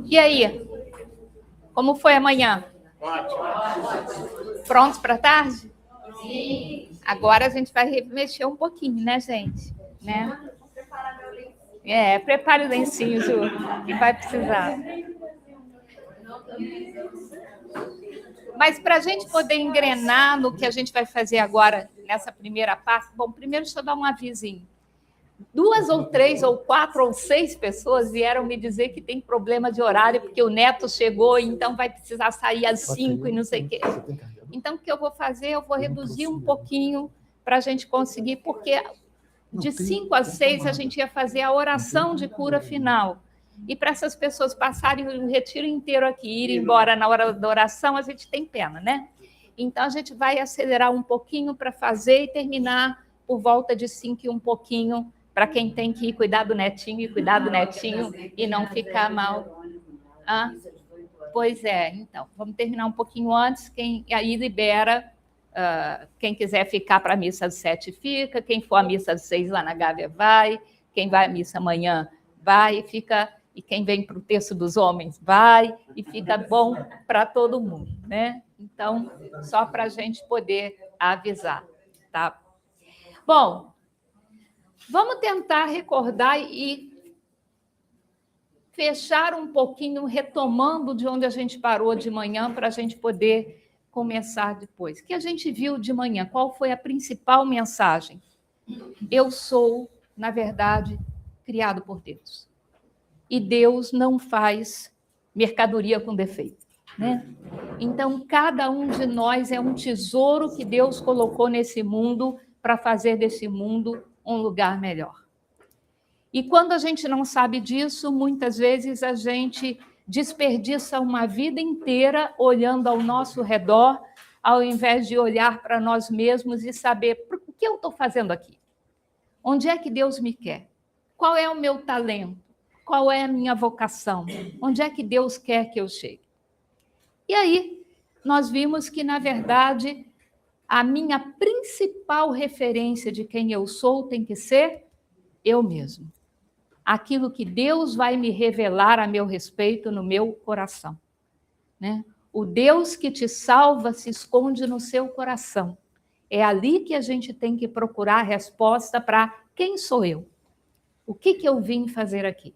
E aí? Como foi amanhã? Prontos para tarde? Sim. Agora a gente vai mexer um pouquinho, né, gente? Né? Prepare o lencinho, Ju, que vai precisar. Mas para a gente poder engrenar no que a gente vai fazer agora, nessa primeira parte, bom, primeiro deixa eu dar um avisinho. 2 ou 3 ou 4 ou 6 pessoas vieram me dizer que tem problema de horário, porque o neto chegou, então vai precisar sair às 5 e não sei o quê. Então, o que eu vou fazer? Eu vou reduzir um pouquinho para a gente conseguir, porque de 5 às 6 a gente ia fazer a oração de cura final. E para essas pessoas passarem o retiro inteiro aqui, irem embora na hora da oração, a gente tem pena, né? Então, a gente vai acelerar um pouquinho para fazer e terminar por volta de 5 e um pouquinho, para quem tem que ir cuidar do netinho e não ficar mal. Ah, pois é, então, vamos terminar um pouquinho antes, aí libera, quem quiser ficar para a missa às 7 fica, quem for à missa às 6 lá na Gávea vai, quem vai à missa amanhã vai, e quem vem para o terço dos homens vai, e fica bom para todo mundo, né? Então, só para a gente poder avisar, tá? Bom, vamos tentar recordar e fechar um pouquinho, retomando de onde a gente parou de manhã, para a gente poder começar depois. O que a gente viu de manhã? Qual foi a principal mensagem? Eu sou, na verdade, criado por Deus. E Deus não faz mercadoria com defeito, né? Então, cada um de nós é um tesouro que Deus colocou nesse mundo para fazer desse mundo um lugar melhor. E quando a gente não sabe disso, muitas vezes a gente desperdiça uma vida inteira olhando ao nosso redor, ao invés de olhar para nós mesmos e saber o que eu estou fazendo aqui? Onde é que Deus me quer? Qual é o meu talento? Qual é a minha vocação? Onde é que Deus quer que eu chegue? E aí, nós vimos que, na verdade, a minha principal referência de quem eu sou tem que ser eu mesmo. Aquilo que Deus vai me revelar a meu respeito no meu coração, né? O Deus que te salva se esconde no seu coração. É ali que a gente tem que procurar a resposta para quem sou eu? O que eu vim fazer aqui?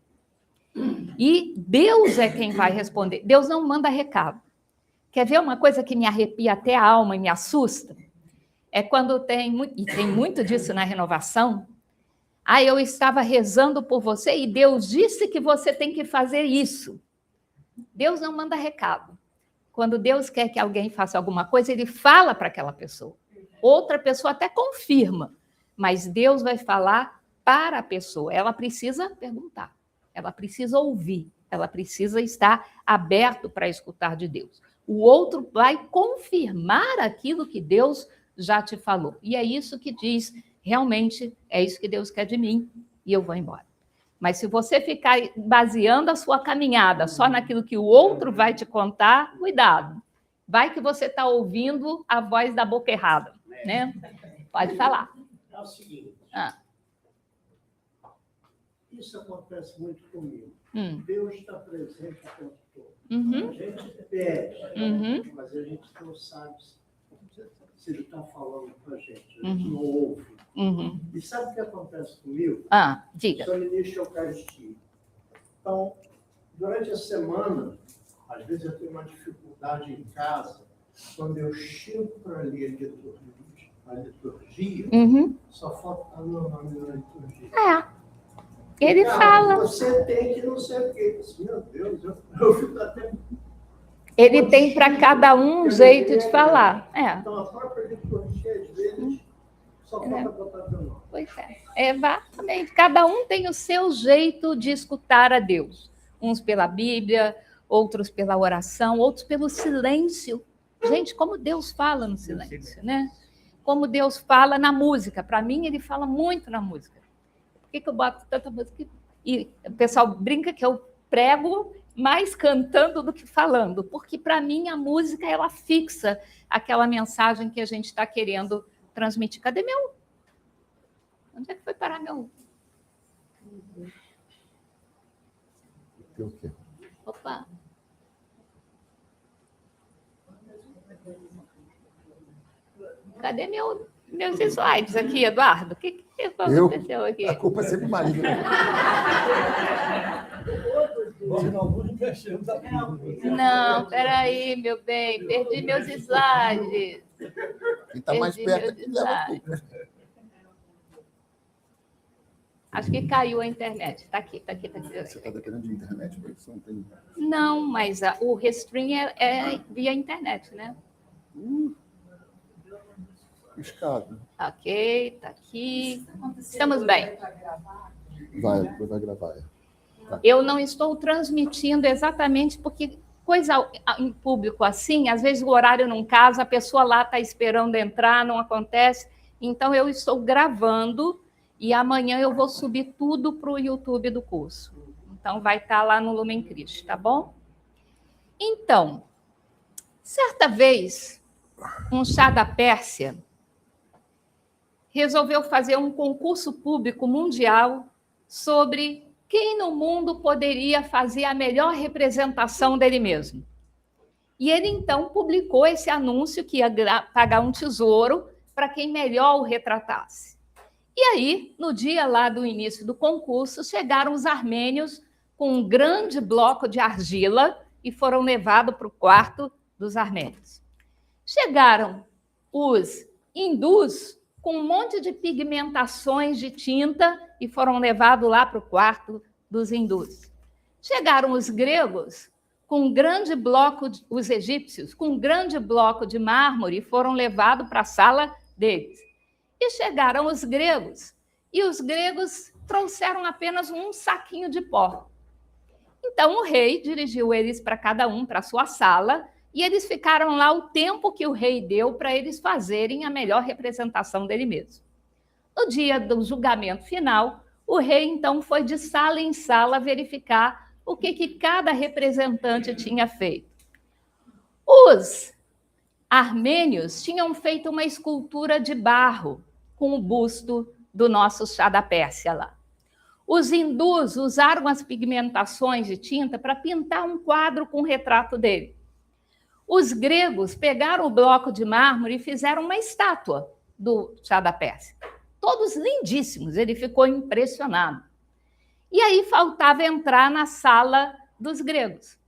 E Deus é quem vai responder. Deus não manda recado. Quer ver uma coisa que me arrepia até a alma e me assusta? É quando tem muito disso na renovação. Eu estava rezando por você e Deus disse que você tem que fazer isso. Deus não manda recado. Quando Deus quer que alguém faça alguma coisa, ele fala para aquela pessoa. Outra pessoa até confirma, mas Deus vai falar para a pessoa. Ela precisa perguntar, ela precisa ouvir, ela precisa estar aberto para escutar de Deus. O outro vai confirmar aquilo que Deus já te falou. E é isso que diz, realmente, é isso que Deus quer de mim, e eu vou embora. Mas se você ficar baseando a sua caminhada só naquilo que o outro vai te contar, cuidado. Vai que você está ouvindo a voz da boca errada, né? Pode falar. É o seguinte. Isso acontece muito comigo. Deus está presente o tempo todo. A gente pede, mas a gente não sabe se ele está falando com a gente não ouve. E sabe o que acontece comigo? Diga. Sou ministro de Eucaristia. Então, durante a semana, às vezes eu tenho uma dificuldade em casa, quando eu chego para ler a liturgia, só falta o meu nome na liturgia. Ele fala. Você tem que não sei o quê. Meu Deus, eu fico até... Ele tem para cada um jeito de falar. Então, a própria liturgia, às vezes, só falta botar teu nome. Pois é, exatamente. Cada um tem o seu jeito de escutar a Deus. Uns pela Bíblia, outros pela oração, outros pelo silêncio. Gente, como Deus fala no silêncio, né? Como Deus fala na música. Para mim, ele fala muito na música. Por que eu boto tanta música? E o pessoal brinca que eu prego mais cantando do que falando, porque para mim a música ela fixa aquela mensagem que a gente está querendo transmitir. Cadê meu? Onde é que foi parar meu? O quê? Opa! Cadê meus slides aqui, Eduardo? O que aconteceu aqui? A culpa é sempre marido. Não, peraí, meu bem, perdi meus slides. Quem está mais perto é que leva a culpa. Acho que caiu a internet. Está aqui. Você está dependendo de internet, porque você não tem... Não, mas o Restream é via internet, né? Escado. Ok, está aqui. Estamos bem. Vai gravar. Tá. Eu não estou transmitindo exatamente porque coisa em público assim, às vezes o horário não casa, a pessoa lá está esperando entrar, não acontece. Então, eu estou gravando e amanhã eu vou subir tudo para o YouTube do curso. Então, vai estar lá no Lumen Christi, tá bom? Então, certa vez, um chá da Pérsia resolveu fazer um concurso público mundial sobre quem no mundo poderia fazer a melhor representação dele mesmo. E ele, então, publicou esse anúncio que ia pagar um tesouro para quem melhor o retratasse. E aí, no dia lá do início do concurso, chegaram os armênios com um grande bloco de argila e foram levados para o quarto dos armênios. Chegaram os hindus com um monte de pigmentações de tinta e foram levados lá para o quarto dos hindus. Chegaram os gregos com um grande bloco, os egípcios, com um grande bloco de mármore e foram levados para a sala deles. E chegaram os gregos, e os gregos trouxeram apenas um saquinho de pó. Então o rei dirigiu eles para cada um, para a sua sala, e eles ficaram lá o tempo que o rei deu para eles fazerem a melhor representação dele mesmo. No dia do julgamento final, o rei, então, foi de sala em sala verificar o que cada representante tinha feito. Os armênios tinham feito uma escultura de barro com o busto do nosso chá da Pérsia lá. Os hindus usaram as pigmentações de tinta para pintar um quadro com o retrato dele. Os gregos pegaram o bloco de mármore e fizeram uma estátua do chá da Pérsia. Todos lindíssimos, ele ficou impressionado. E aí faltava entrar na sala dos gregos.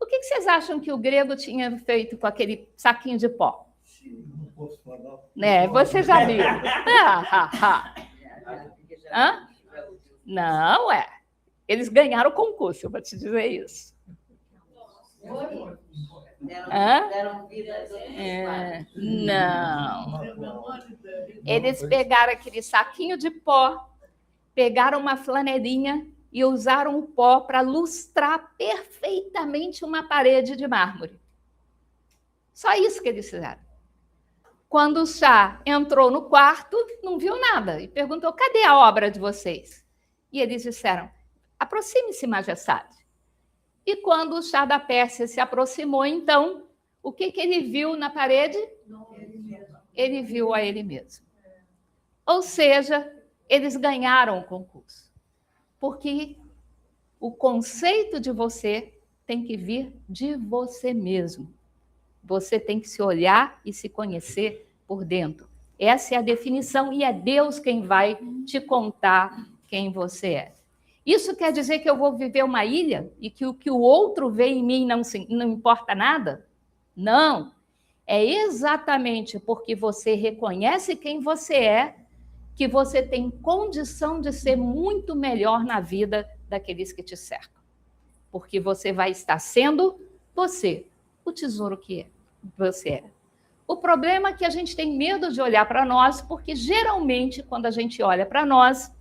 O que vocês acham que o grego tinha feito com aquele saquinho de pó? Não posso falar. Você já viu. Hã? Não, eles ganharam o concurso, eu vou te dizer isso. Não. Eles pegaram aquele saquinho de pó, pegaram uma flanelinha e usaram o pó para lustrar perfeitamente uma parede de mármore. Só isso que eles fizeram. Quando o chá entrou no quarto, não viu nada e perguntou: cadê a obra de vocês? E eles disseram: aproxime-se, majestade. E quando o chá da Pérsia se aproximou, então, o que ele viu na parede? Ele viu a ele mesmo. Ou seja, eles ganharam o concurso. Porque o conceito de você tem que vir de você mesmo. Você tem que se olhar e se conhecer por dentro. Essa é a definição e é Deus quem vai te contar quem você é. Isso quer dizer que eu vou viver uma ilha e que o que o outro vê em mim não importa nada? Não. É exatamente porque você reconhece quem você é que você tem condição de ser muito melhor na vida daqueles que te cercam. Porque você vai estar sendo você, o tesouro que você é. O problema é que a gente tem medo de olhar para nós, porque geralmente, quando a gente olha para nós,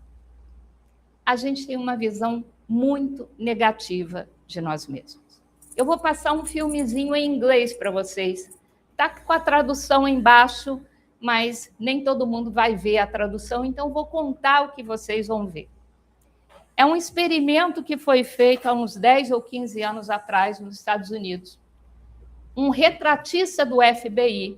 a gente tem uma visão muito negativa de nós mesmos. Eu vou passar um filmezinho em inglês para vocês. Está com a tradução embaixo, mas nem todo mundo vai ver a tradução, então vou contar o que vocês vão ver. É um experimento que foi feito há uns 10 ou 15 anos atrás nos Estados Unidos. Um retratista do FBI,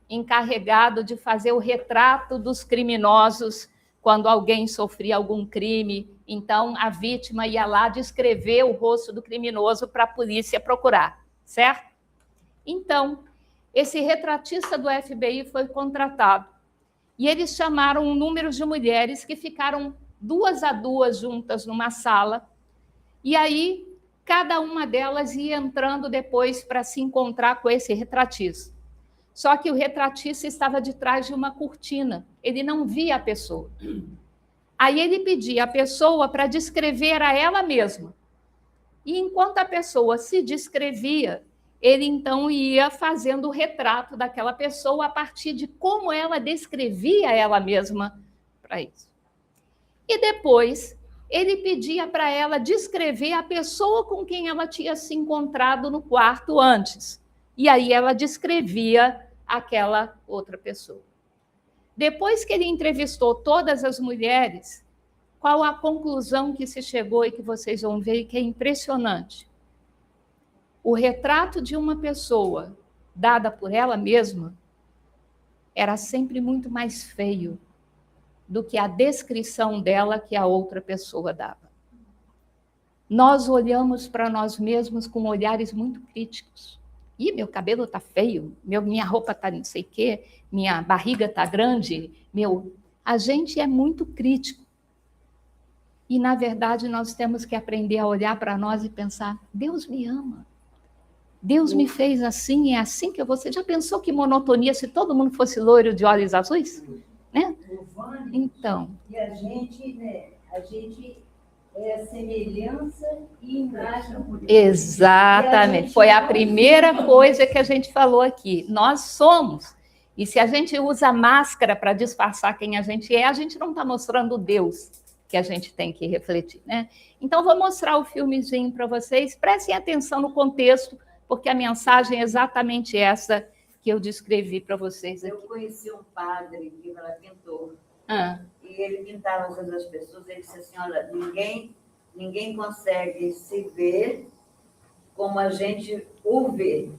encarregado de fazer o retrato dos criminosos quando alguém sofria algum crime, então a vítima ia lá descrever o rosto do criminoso para a polícia procurar, certo? Então, esse retratista do FBI foi contratado. E eles chamaram um número de mulheres que ficaram 2 a 2 juntas numa sala. E aí, cada uma delas ia entrando depois para se encontrar com esse retratista. Só que o retratista estava de trás de uma cortina. Ele não via a pessoa. Aí ele pedia a pessoa para descrever a ela mesma. E enquanto a pessoa se descrevia, ele então ia fazendo o retrato daquela pessoa a partir de como ela descrevia ela mesma para isso. E depois ele pedia para ela descrever a pessoa com quem ela tinha se encontrado no quarto antes. E aí ela descrevia aquela outra pessoa. Depois que ele entrevistou todas as mulheres, qual a conclusão que se chegou e que vocês vão ver que é impressionante? O retrato de uma pessoa dada por ela mesma era sempre muito mais feio do que a descrição dela que a outra pessoa dava. Nós olhamos para nós mesmos com olhares muito críticos. Ih, meu cabelo está feio, minha roupa está não sei o quê, minha barriga está grande, A gente é muito crítico. E, na verdade, nós temos que aprender a olhar para nós e pensar, Deus me ama. Deus me fez assim, é assim que eu vou ser. Já pensou que monotonia se todo mundo fosse loiro de olhos azuis? Né? Então. E a gente é a semelhança e imagem por Deus. Exatamente. Foi a primeira coisa que a gente falou aqui. Nós somos. E se a gente usa máscara para disfarçar quem a gente não está mostrando Deus que a gente tem que refletir, né? Então, vou mostrar o filmezinho para vocês. Prestem atenção no contexto, porque a mensagem é exatamente essa que eu descrevi para vocês aqui. Eu conheci um padre que era pintor. Ah. E ele pintava as outras pessoas. Ele disse assim, olha, ninguém consegue se ver como a gente o vê.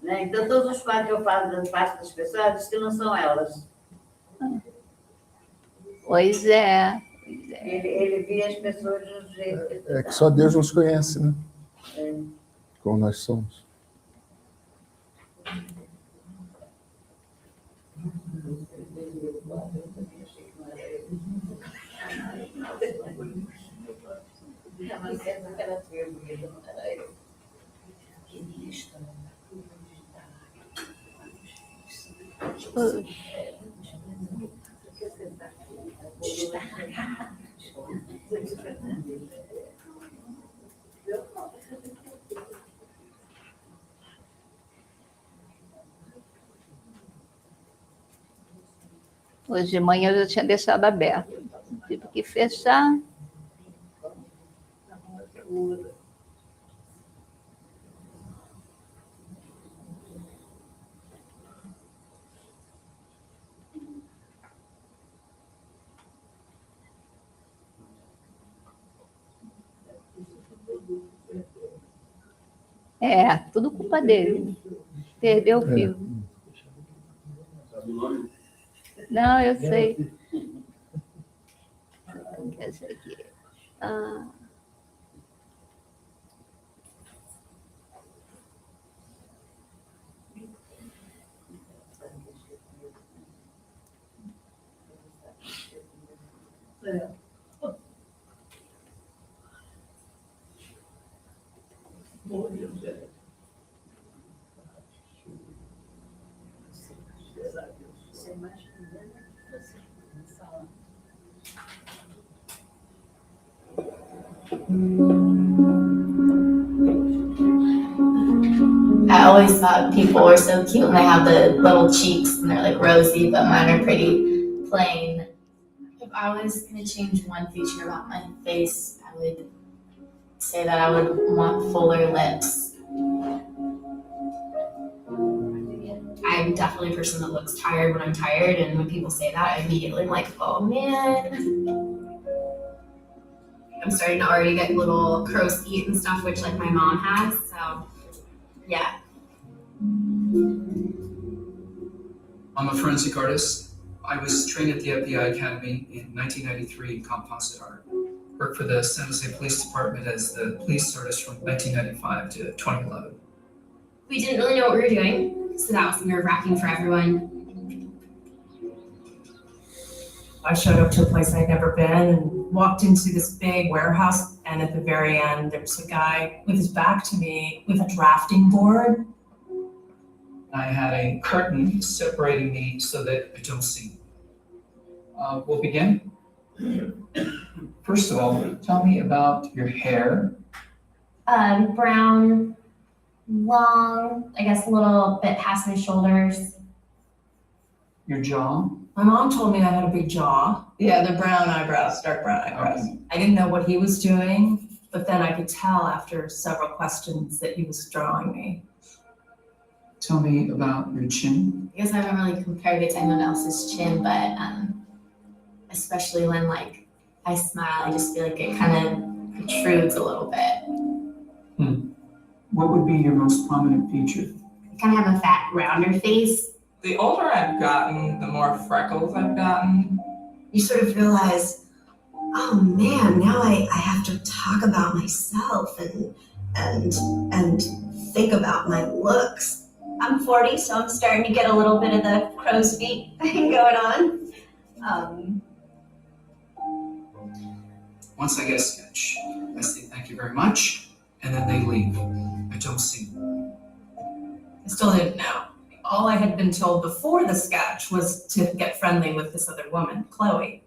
Né? Então, todos os quadros que eu faço das pessoas, diz que não são elas. Pois é. Ele via as pessoas de um jeito. É que só Deus nos conhece, né? É. Como nós somos. Hoje de manhã eu já tinha deixado aberto. Tive que fechar. É, tudo culpa dele. Perdeu o fio. Não, eu sei. Essa aqui. Ah. I always thought people were so cute when they have the little cheeks and they're like rosy, but mine are pretty plain. If I was going to change one feature about my face, I would say that I would want fuller lips. I'm definitely a person that looks tired when I'm tired, and when people say that, I immediately am like, oh man. I'm starting to already get little crow's feet and stuff, which like my mom has, so yeah. I'm a forensic artist. I was trained at the FBI Academy in 1993 in composite art. Worked for the San Jose Police Department as the police artist from 1995 to 2011. We didn't really know what we were doing. So that was nerve-wracking for everyone. I showed up to a place I'd never been and walked into this big warehouse, and at the very end, there was a guy with his back to me with a drafting board. I had a curtain separating me so that I don't see. We'll begin. First of all, tell me about your hair. Brown, long, I guess a little bit past my shoulders. Your jaw. My mom told me I had a big jaw. Yeah, the brown eyebrows, dark brown eyebrows. Okay. I didn't know what he was doing, but then I could tell after several questions that he was drawing me. Tell me about your chin. I guess I haven't really compared it to anyone else's chin, but especially when like I smile, I just feel like it kind of protrudes a little bit. What would be your most prominent feature? I kind of have a fat, rounder face. The older I've gotten, the more freckles I've gotten. You sort of realize, oh man, now I have to talk about myself and think about my looks. I'm 40, so I'm starting to get a little bit of the crow's feet thing going on. Once I get a sketch, I say thank you very much, and then they leave. I don't see them. I still didn't know. All I had been told before the sketch was to get friendly with this other woman, Chloe.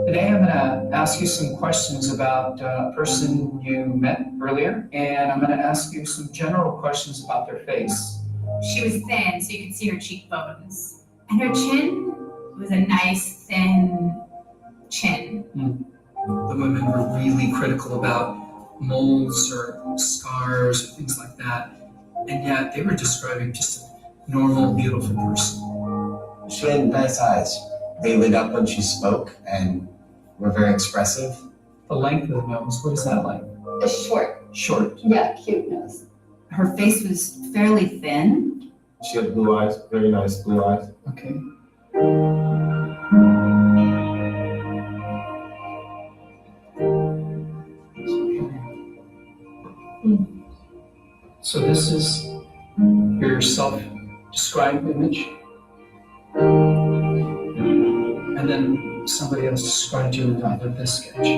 Today I'm going to ask you some questions about a person you met earlier, and I'm going to ask you some general questions about their face. She was thin, so you could see her cheekbones. And her chin was a nice, thin chin. The women were really critical about moles or scars or things like that, and yet they were describing just a normal, beautiful person. She had nice eyes. They lit up when she spoke and were very expressive. The length of the nose, what is that like? It's short. Short. Yeah, cute nose. Her face was fairly thin. She had blue eyes, very nice blue eyes. Okay. So this is your self-described image? And then somebody else described you under this sketch.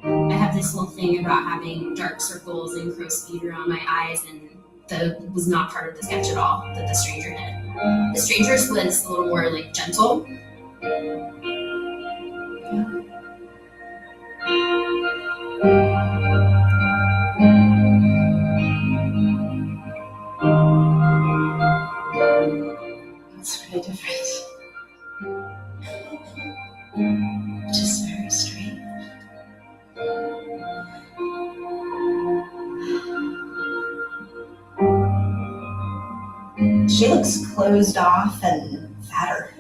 I have this whole thing about having dark circles and crow's feet around my eyes, and that was not part of the sketch at all that the stranger did. The stranger's was a little more like gentle. It's really different. Just very strange. She looks closed off and fatter.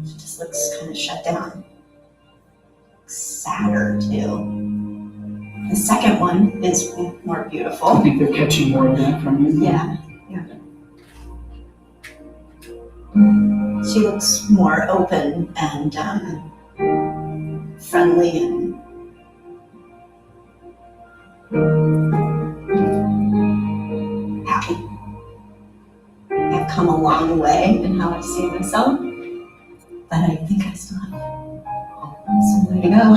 She just looks kind of shut down. Sadder, too. The second one is more beautiful. I think they're catching more of that from you. Yeah. She looks more open and friendly and happy. I've come a long way in how I see myself, but I think I still have some way to go.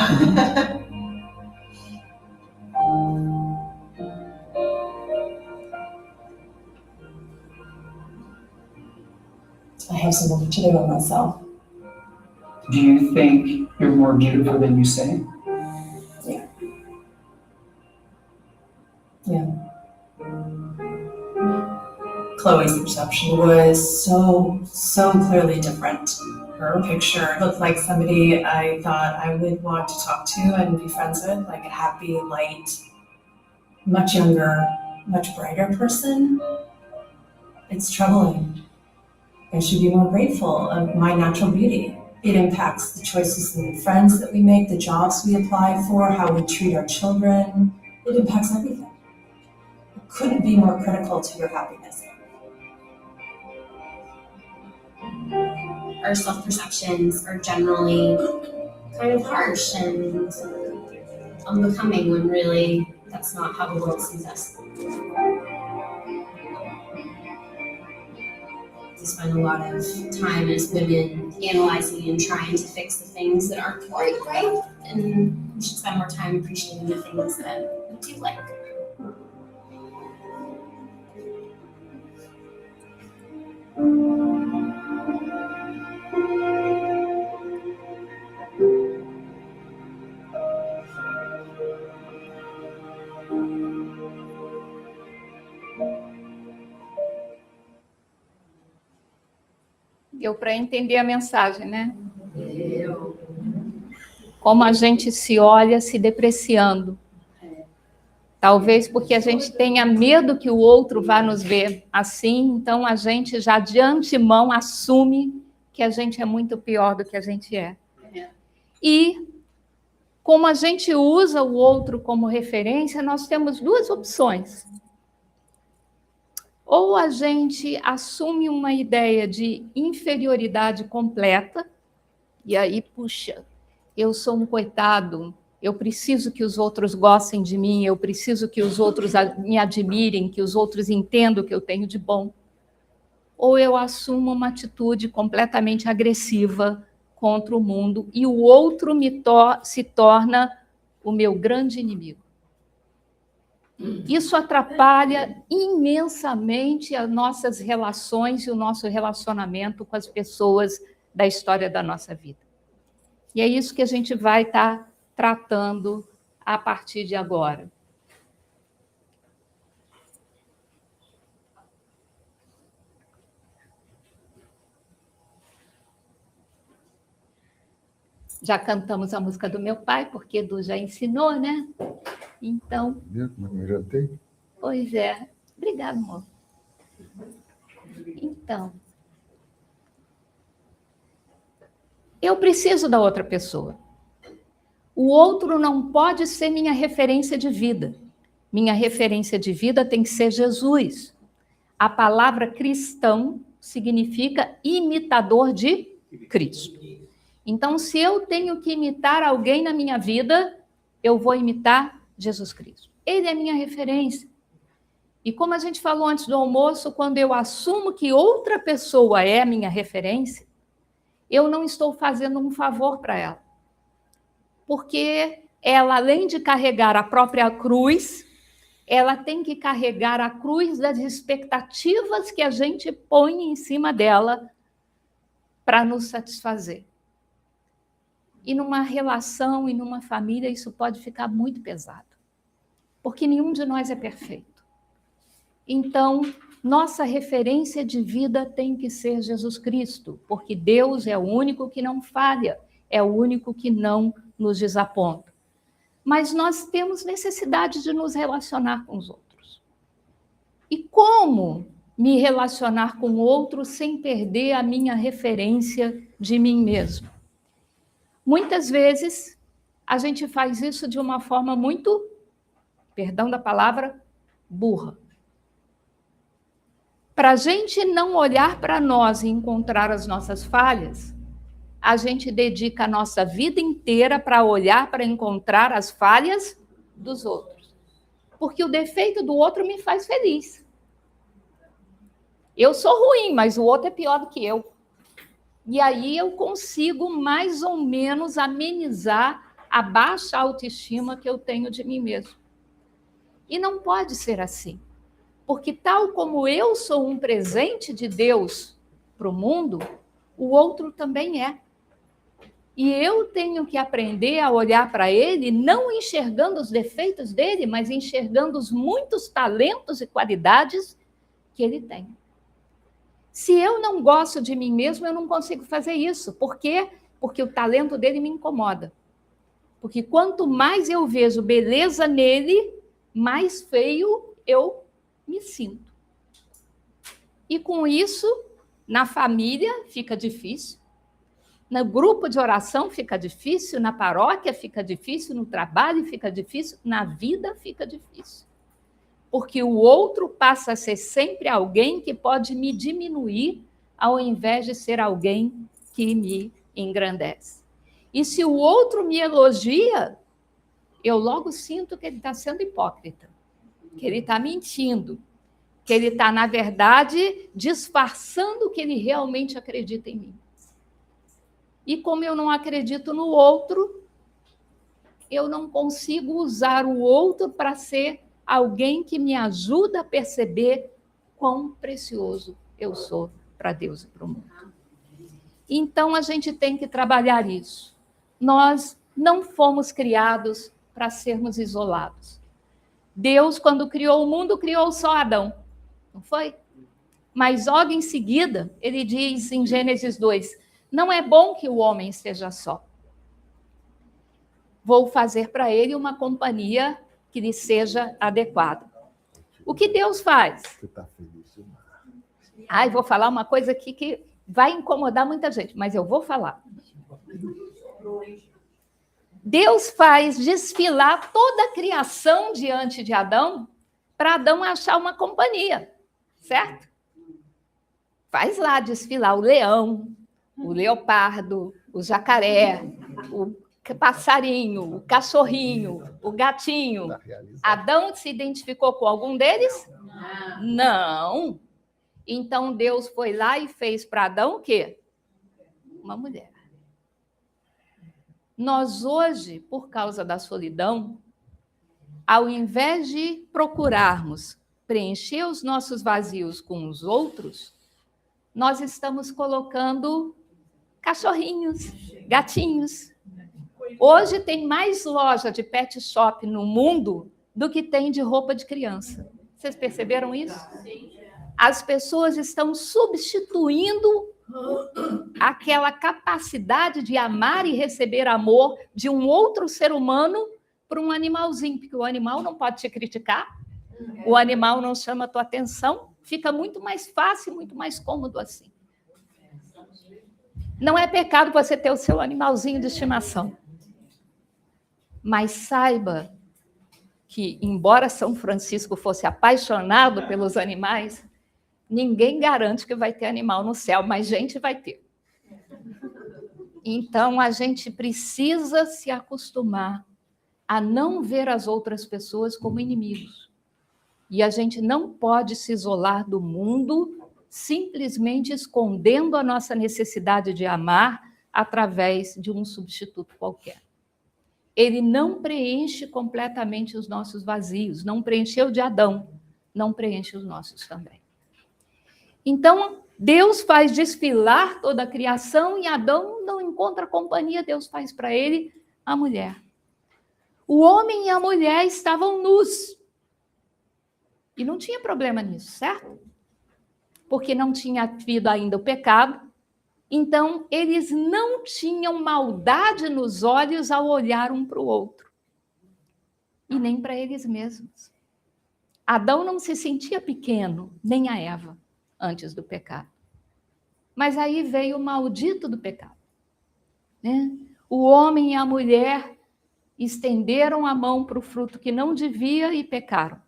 I have some work to do on myself. Do you think you're more beautiful than you say? Yeah. Chloe's perception was so clearly different. Her picture looked like somebody I thought I would want to talk to and be friends with, like a happy, light, much younger, much brighter person. It's troubling. I should be more grateful of my natural beauty. It impacts the choices and friends that we make, the jobs we apply for, how we treat our children. It impacts everything. It couldn't be more critical to your happiness. our self-perceptions are generally kind of harsh and unbecoming when really that's not how the world sees us. We spend a lot of time as women analyzing and trying to fix the things that aren't quite right, and we should spend more time appreciating the things that we do like. Deu para entender a mensagem, né? Como a gente se olha se depreciando. Talvez porque a gente tenha medo que o outro vá nos ver assim, então a gente já de antemão assume que a gente é muito pior do que a gente é. E como a gente usa o outro como referência, nós temos duas opções. Ou a gente assume uma ideia de inferioridade completa, e aí, puxa, eu sou um coitado, eu preciso que os outros gostem de mim, eu preciso que os outros me admirem, que os outros entendam o que eu tenho de bom. Ou eu assumo uma atitude completamente agressiva contra o mundo, e o outro se torna o meu grande inimigo. Isso atrapalha imensamente as nossas relações e o nosso relacionamento com as pessoas da história da nossa vida. E é isso que a gente vai estar tratando a partir de agora. Já cantamos a música do meu pai, porque Edu já ensinou, né? Então... Viu como eu já tenho? Pois é. Obrigada, amor. Então... eu preciso da outra pessoa. O outro não pode ser minha referência de vida. Minha referência de vida tem que ser Jesus. A palavra cristão significa imitador de Cristo. Então, se eu tenho que imitar alguém na minha vida, eu vou imitar Jesus Cristo. Ele é minha referência. E como a gente falou antes do almoço, quando eu assumo que outra pessoa é a minha referência, eu não estou fazendo um favor para ela. Porque ela, além de carregar a própria cruz, ela tem que carregar a cruz das expectativas que a gente põe em cima dela para nos satisfazer. E numa relação e numa família, isso pode ficar muito pesado. Porque nenhum de nós é perfeito. Então, nossa referência de vida tem que ser Jesus Cristo, porque Deus é o único que não falha, é o único que não nos desaponta. Mas nós temos necessidade de nos relacionar com os outros. E como me relacionar com o outro sem perder a minha referência de mim mesmo? Muitas vezes, a gente faz isso de uma forma muito, perdão da palavra, burra. Para a gente não olhar para nós e encontrar as nossas falhas, a gente dedica a nossa vida inteira para olhar, para encontrar as falhas dos outros. Porque o defeito do outro me faz feliz. Eu sou ruim, mas o outro é pior do que eu. E aí eu consigo mais ou menos amenizar a baixa autoestima que eu tenho de mim mesmo. E não pode ser assim. Porque tal como eu sou um presente de Deus para o mundo, o outro também é. E eu tenho que aprender a olhar para ele, não enxergando os defeitos dele, mas enxergando os muitos talentos e qualidades que ele tem. Se eu não gosto de mim mesmo, eu não consigo fazer isso. Por quê? Porque o talento dele me incomoda. Porque quanto mais eu vejo beleza nele, mais feio eu me sinto. E com isso, na família fica difícil, no grupo de oração fica difícil, na paróquia fica difícil, no trabalho fica difícil, na vida fica difícil. Porque o outro passa a ser sempre alguém que pode me diminuir ao invés de ser alguém que me engrandece. E se o outro me elogia, eu logo sinto que ele está sendo hipócrita, que ele está mentindo, que ele está, na verdade, disfarçando que ele realmente acredita em mim. E como eu não acredito no outro, eu não consigo usar o outro para ser alguém que me ajuda a perceber quão precioso eu sou para Deus e para o mundo. Então, a gente tem que trabalhar isso. Nós não fomos criados para sermos isolados. Deus, quando criou o mundo, criou só Adão. Não foi? Mas logo em seguida, ele diz em Gênesis 2, não é bom que o homem esteja só. Vou fazer para ele uma companhia que lhe seja adequada. O que Deus faz? Você está feliz demais. Ai, vou falar uma coisa aqui que vai incomodar muita gente, mas eu vou falar. Deus faz desfilar toda a criação diante de Adão para Adão achar uma companhia, certo? Faz lá desfilar o leão, o leopardo, o jacaré, o passarinho, o cachorrinho, o gatinho. Adão se identificou com algum deles? Não. Então Deus foi lá e fez para Adão o quê? Uma mulher. Nós hoje, por causa da solidão, ao invés de procurarmos preencher os nossos vazios com os outros, nós estamos colocando cachorrinhos, gatinhos. Hoje tem mais loja de pet shop no mundo do que tem de roupa de criança. Vocês perceberam isso? As pessoas estão substituindo aquela capacidade de amar e receber amor de um outro ser humano por um animalzinho, porque o animal não pode te criticar, o animal não chama a tua atenção, fica muito mais fácil, muito mais cômodo assim. Não é pecado você ter o seu animalzinho de estimação. Mas saiba que, embora São Francisco fosse apaixonado pelos animais, ninguém garante que vai ter animal no céu, mas gente vai ter. Então, a gente precisa se acostumar a não ver as outras pessoas como inimigos. E a gente não pode se isolar do mundo simplesmente escondendo a nossa necessidade de amar através de um substituto qualquer. Ele não preenche completamente os nossos vazios, não preencheu de Adão, não preenche os nossos também. Então, Deus faz desfilar toda a criação e Adão não encontra companhia, Deus faz para ele a mulher. O homem e a mulher estavam nus. E não tinha problema nisso, certo? Porque não tinha havido ainda o pecado. Então, eles não tinham maldade nos olhos ao olhar um para o outro. E nem para eles mesmos. Adão não se sentia pequeno, nem a Eva, antes do pecado. Mas aí veio o maldito do pecado. Né? O homem e a mulher estenderam a mão para o fruto que não devia e pecaram.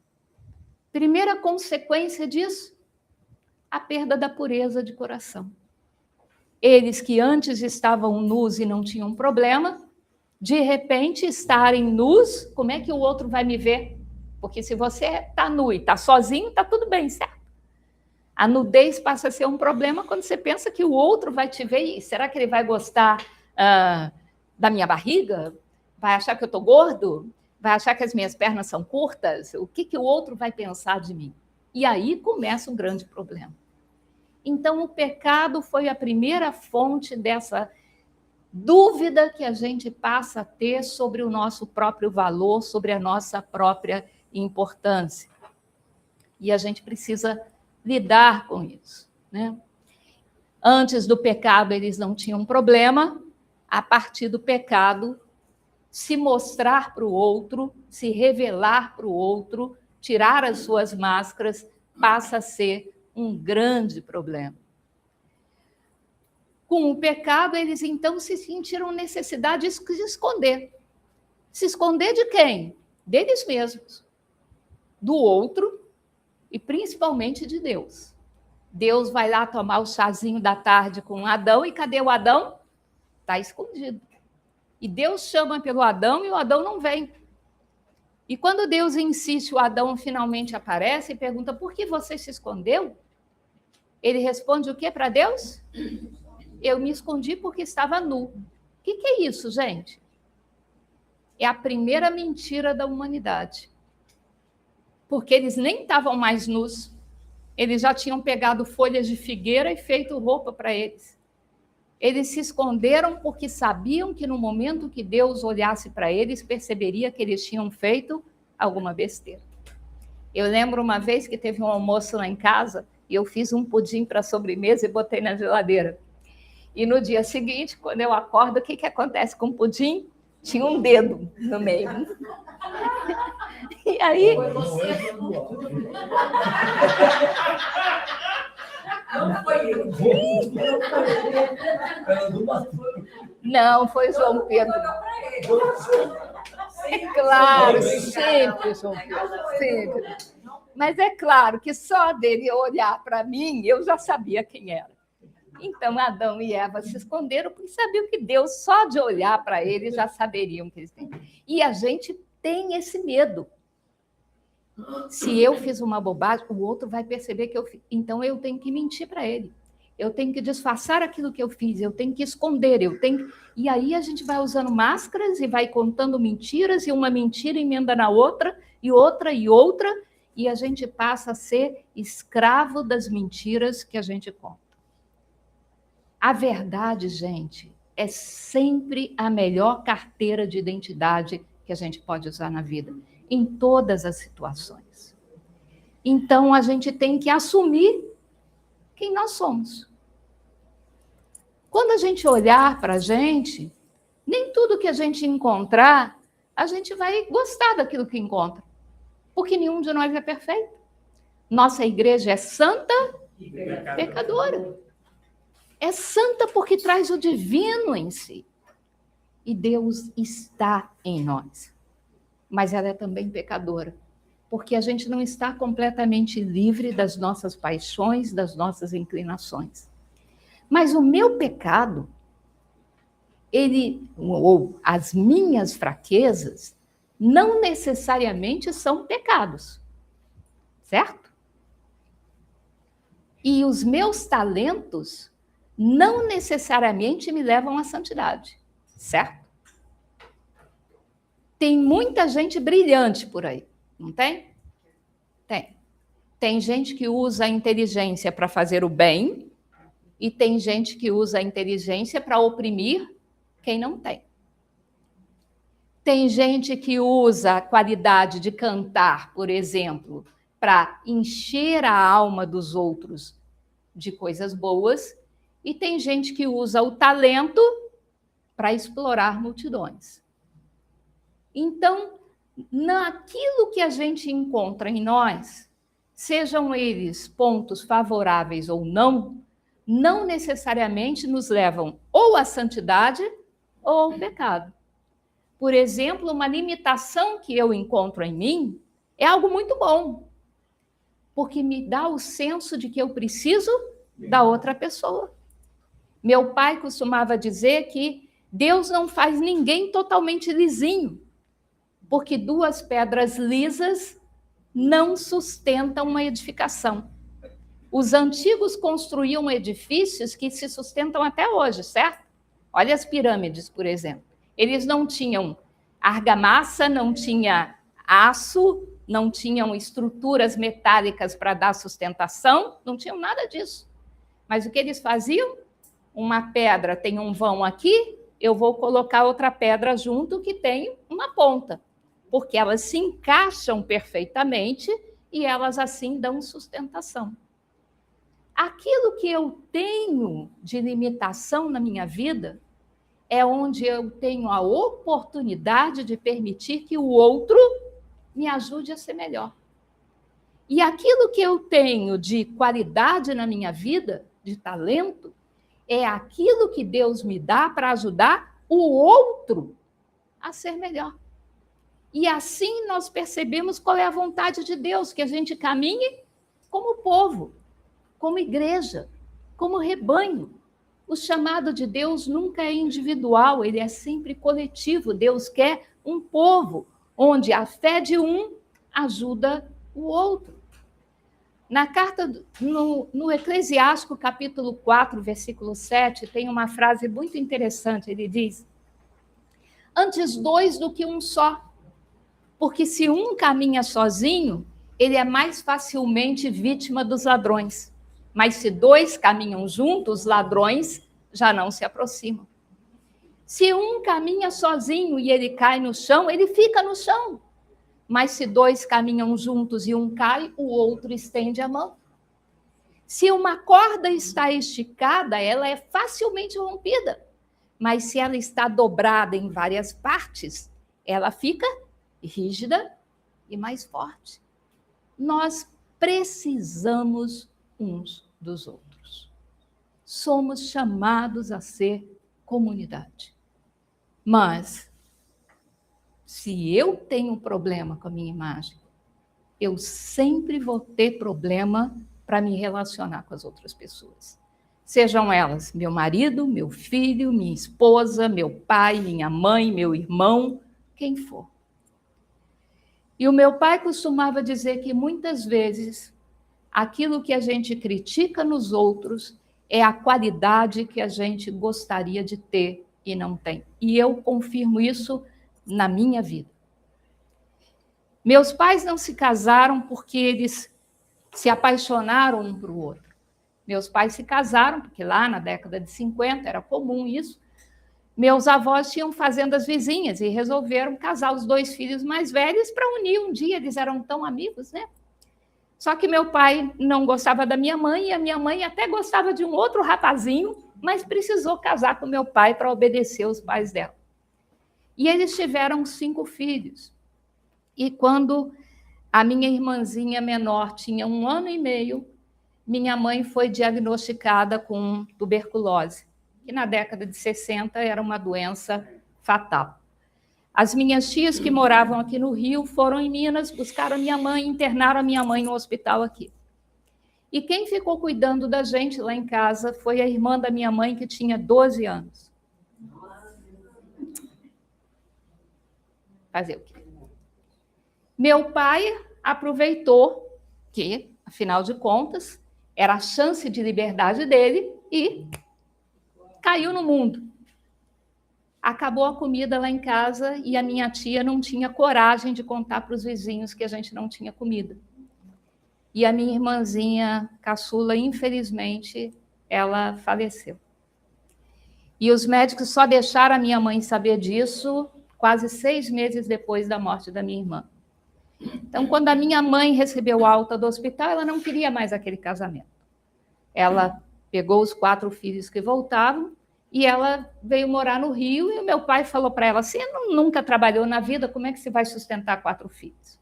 Primeira consequência disso, a perda da pureza de coração. Eles que antes estavam nus e não tinham problema, de repente estarem nus, como é que o outro vai me ver? Porque se você está nu e está sozinho, está tudo bem, certo? A nudez passa a ser um problema quando você pensa que o outro vai te ver. E será que ele vai gostar da minha barriga? Vai achar que eu estou gordo? Vai achar que as minhas pernas são curtas? O que o outro vai pensar de mim? E aí começa um grande problema. Então, o pecado foi a primeira fonte dessa dúvida que a gente passa a ter sobre o nosso próprio valor, sobre a nossa própria importância. E a gente precisa lidar com isso, né? Antes do pecado, eles não tinham problema. A partir do pecado, se mostrar para o outro, se revelar para o outro, tirar as suas máscaras, passa a ser um grande problema. Com o pecado, eles então se sentiram necessidade de se esconder. Se esconder de quem? Deles mesmos, do outro e principalmente de Deus. Deus vai lá tomar o chazinho da tarde com Adão, e cadê o Adão? Está escondido. E Deus chama pelo Adão e o Adão não vem. E quando Deus insiste, o Adão finalmente aparece e pergunta: por que você se escondeu? Ele responde o que para Deus? Eu me escondi porque estava nu. O que é isso, gente? É a primeira mentira da humanidade. Porque eles nem estavam mais nus. Eles já tinham pegado folhas de figueira e feito roupa para eles. Eles se esconderam porque sabiam que no momento que Deus olhasse para eles, perceberia que eles tinham feito alguma besteira. Eu lembro uma vez que teve um almoço lá em casa e eu fiz um pudim para sobremesa e botei na geladeira. E no dia seguinte, quando eu acordo, o que acontece com o pudim? Tinha um dedo no meio. E aí... Não foi eu. Não, foi João Pedro. É claro, sempre, João Pedro, sempre. Mas é claro que só dele olhar para mim, eu já sabia quem era. Então, Adão e Eva se esconderam porque sabiam que Deus, só de olhar para eles, já saberiam que eles têm. E a gente tem esse medo. Se eu fiz uma bobagem, o outro vai perceber que eu fiz. Então, eu tenho que mentir para ele. Eu tenho que disfarçar aquilo que eu fiz, eu tenho que esconder, E aí a gente vai usando máscaras e vai contando mentiras, e uma mentira emenda na outra, e outra, e a gente passa a ser escravo das mentiras que a gente conta. A verdade, gente, é sempre a melhor carteira de identidade que a gente pode usar na vida, em todas as situações. Então, a gente tem que assumir quem nós somos. Quando a gente olhar para a gente, nem tudo que a gente encontrar, a gente vai gostar daquilo que encontra, porque nenhum de nós é perfeito. Nossa igreja é santa, pecadora. É santa porque traz o divino em si. E Deus está em nós. Mas ela é também pecadora, porque a gente não está completamente livre das nossas paixões, das nossas inclinações. Mas o meu pecado, ou as minhas fraquezas, não necessariamente são pecados, certo? E os meus talentos não necessariamente me levam à santidade, certo? Tem muita gente brilhante por aí, não tem? Tem. Tem gente que usa a inteligência para fazer o bem e tem gente que usa a inteligência para oprimir quem não tem. Tem gente que usa a qualidade de cantar, por exemplo, para encher a alma dos outros de coisas boas, e tem gente que usa o talento para explorar multidões. Então, naquilo que a gente encontra em nós, sejam eles pontos favoráveis ou não, não necessariamente nos levam ou à santidade ou ao pecado. Por exemplo, uma limitação que eu encontro em mim é algo muito bom, porque me dá o senso de que eu preciso da outra pessoa. Meu pai costumava dizer que Deus não faz ninguém totalmente lisinho, porque duas pedras lisas não sustentam uma edificação. Os antigos construíam edifícios que se sustentam até hoje, certo? Olha as pirâmides, por exemplo. Eles não tinham argamassa, não tinha aço, não tinham estruturas metálicas para dar sustentação, não tinham nada disso. Mas o que eles faziam? Uma pedra tem um vão aqui, eu vou colocar outra pedra junto que tem uma ponta, porque elas se encaixam perfeitamente e elas assim dão sustentação. Aquilo que eu tenho de limitação na minha vida é onde eu tenho a oportunidade de permitir que o outro me ajude a ser melhor. E aquilo que eu tenho de qualidade na minha vida, de talento, é aquilo que Deus me dá para ajudar o outro a ser melhor. E assim nós percebemos qual é a vontade de Deus, que a gente caminhe como povo. como igreja, como rebanho. O chamado de Deus nunca é individual, ele é sempre coletivo. Deus quer um povo onde a fé de um ajuda o outro. Na carta, no Eclesiástico, capítulo 4, versículo 7, tem uma frase muito interessante. Ele diz: antes dois do que um só, porque se um caminha sozinho, ele é mais facilmente vítima dos ladrões. Mas se dois caminham juntos, os ladrões já não se aproximam. Se um caminha sozinho e ele cai no chão, ele fica no chão. Mas se dois caminham juntos e um cai, o outro estende a mão. Se uma corda está esticada, ela é facilmente rompida. Mas se ela está dobrada em várias partes, ela fica rígida e mais forte. Nós precisamos uns dos outros. Somos chamados a ser comunidade. Mas, se eu tenho problema com a minha imagem, eu sempre vou ter problema para me relacionar com as outras pessoas. Sejam elas meu marido, meu filho, minha esposa, meu pai, minha mãe, meu irmão, quem for. E o meu pai costumava dizer que muitas vezes aquilo que a gente critica nos outros é a qualidade que a gente gostaria de ter e não tem. E eu confirmo isso na minha vida. Meus pais não se casaram porque eles se apaixonaram um para o outro. Meus pais se casaram porque lá na década de 50 era comum isso. Meus avós tinham fazendas vizinhas e resolveram casar os dois filhos mais velhos para unir um dia. Eles eram tão amigos, né? Só que meu pai não gostava da minha mãe e a minha mãe até gostava de um outro rapazinho, mas precisou casar com meu pai para obedecer os pais dela. E eles tiveram 5 filhos. E quando a minha irmãzinha menor tinha 1 ano e meio, minha mãe foi diagnosticada com tuberculose, que na década de 60 era uma doença fatal. As minhas tias que moravam aqui no Rio foram em Minas, buscaram a minha mãe, internaram a minha mãe no hospital aqui. E quem ficou cuidando da gente lá em casa foi a irmã da minha mãe, que tinha 12 anos. Fazer o quê? Meu pai aproveitou que, afinal de contas, era a chance de liberdade dele e caiu no mundo. Acabou a comida lá em casa e a minha tia não tinha coragem de contar para os vizinhos que a gente não tinha comida. E a minha irmãzinha caçula, infelizmente, ela faleceu. E os médicos só deixaram a minha mãe saber disso quase 6 meses depois da morte da minha irmã. Então, quando a minha mãe recebeu alta do hospital, ela não queria mais aquele casamento. Ela pegou os 4 filhos que voltavam e ela veio morar no Rio e o meu pai falou para ela, você nunca trabalhou na vida, como é que você vai sustentar 4 filhos?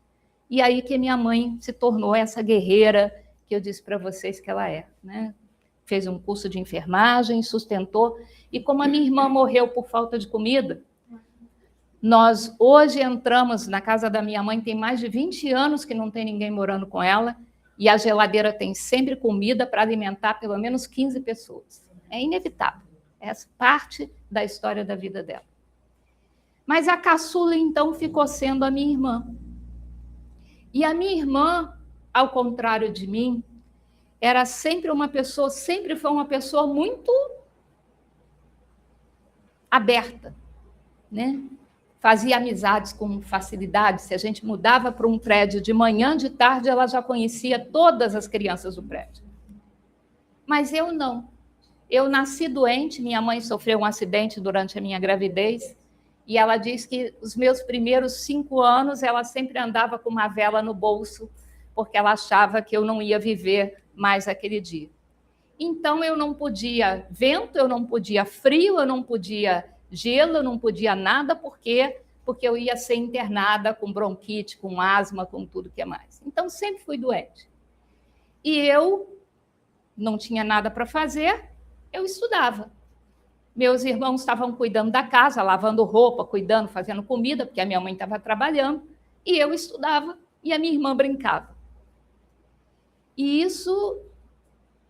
E aí que minha mãe se tornou essa guerreira que eu disse para vocês que ela é, né? Fez um curso de enfermagem, sustentou, e como a minha irmã morreu por falta de comida, nós hoje entramos na casa da minha mãe, tem mais de 20 anos que não tem ninguém morando com ela, e a geladeira tem sempre comida para alimentar pelo menos 15 pessoas. É inevitável. É parte da história da vida dela. Mas a caçula, então, ficou sendo a minha irmã. E a minha irmã, ao contrário de mim, era sempre foi uma pessoa muito aberta, né? Fazia amizades com facilidade. Se a gente mudava para um prédio de manhã, de tarde, ela já conhecia todas as crianças do prédio. Mas eu não. Eu nasci doente, minha mãe sofreu um acidente durante a minha gravidez, e ela diz que os meus primeiros 5 anos ela sempre andava com uma vela no bolso, porque ela achava que eu não ia viver mais aquele dia. Então, eu não podia vento, eu não podia frio, eu não podia gelo, eu não podia nada, porque eu ia ser internada com bronquite, com asma, com tudo que é mais. Então, sempre fui doente. E eu não tinha nada para fazer, eu estudava. Meus irmãos estavam cuidando da casa, lavando roupa, cuidando, fazendo comida, porque a minha mãe estava trabalhando, e eu estudava, e a minha irmã brincava. E isso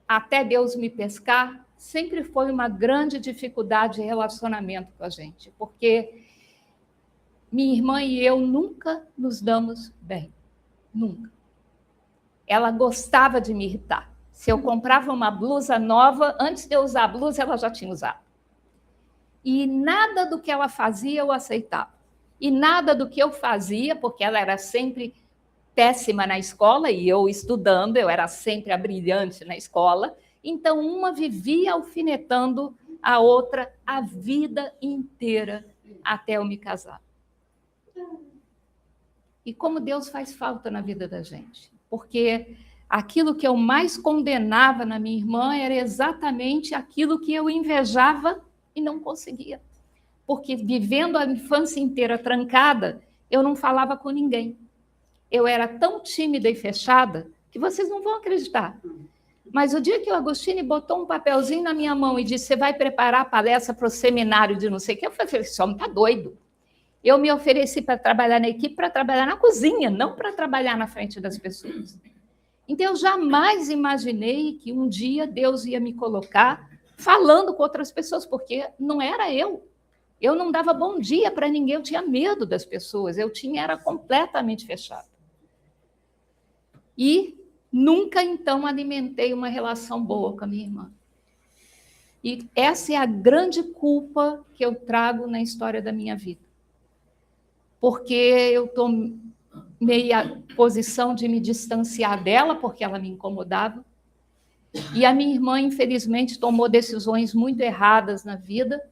até Deus me pescar, sempre foi uma grande dificuldade de relacionamento com a gente, porque minha irmã e eu nunca nos damos bem. Nunca. Ela gostava de me irritar. Se eu comprava uma blusa nova, antes de eu usar a blusa, ela já tinha usado. E nada do que ela fazia eu aceitava. E nada do que eu fazia, porque ela era sempre péssima na escola, e eu estudando, eu era sempre a brilhante na escola. Então, uma vivia alfinetando a outra a vida inteira, até eu me casar. E como Deus faz falta na vida da gente. Porque aquilo que eu mais condenava na minha irmã era exatamente aquilo que eu invejava e não conseguia. Porque vivendo a infância inteira trancada, eu não falava com ninguém. Eu era tão tímida e fechada que vocês não vão acreditar. Mas o dia que o Agostini botou um papelzinho na minha mão e disse: você vai preparar a palestra para o seminário de não sei o que, eu falei: esse homem está doido. Eu me ofereci para trabalhar na equipe, para trabalhar na cozinha, não para trabalhar na frente das pessoas. Então, eu jamais imaginei que um dia Deus ia me colocar falando com outras pessoas, porque não era eu. Eu não dava bom dia para ninguém, eu tinha medo das pessoas, era completamente fechada. E nunca, então, alimentei uma relação boa com a minha irmã. E essa é a grande culpa que eu trago na história da minha vida. Porque eu tomei a posição de me distanciar dela, porque ela me incomodava. E a minha irmã, infelizmente, tomou decisões muito erradas na vida,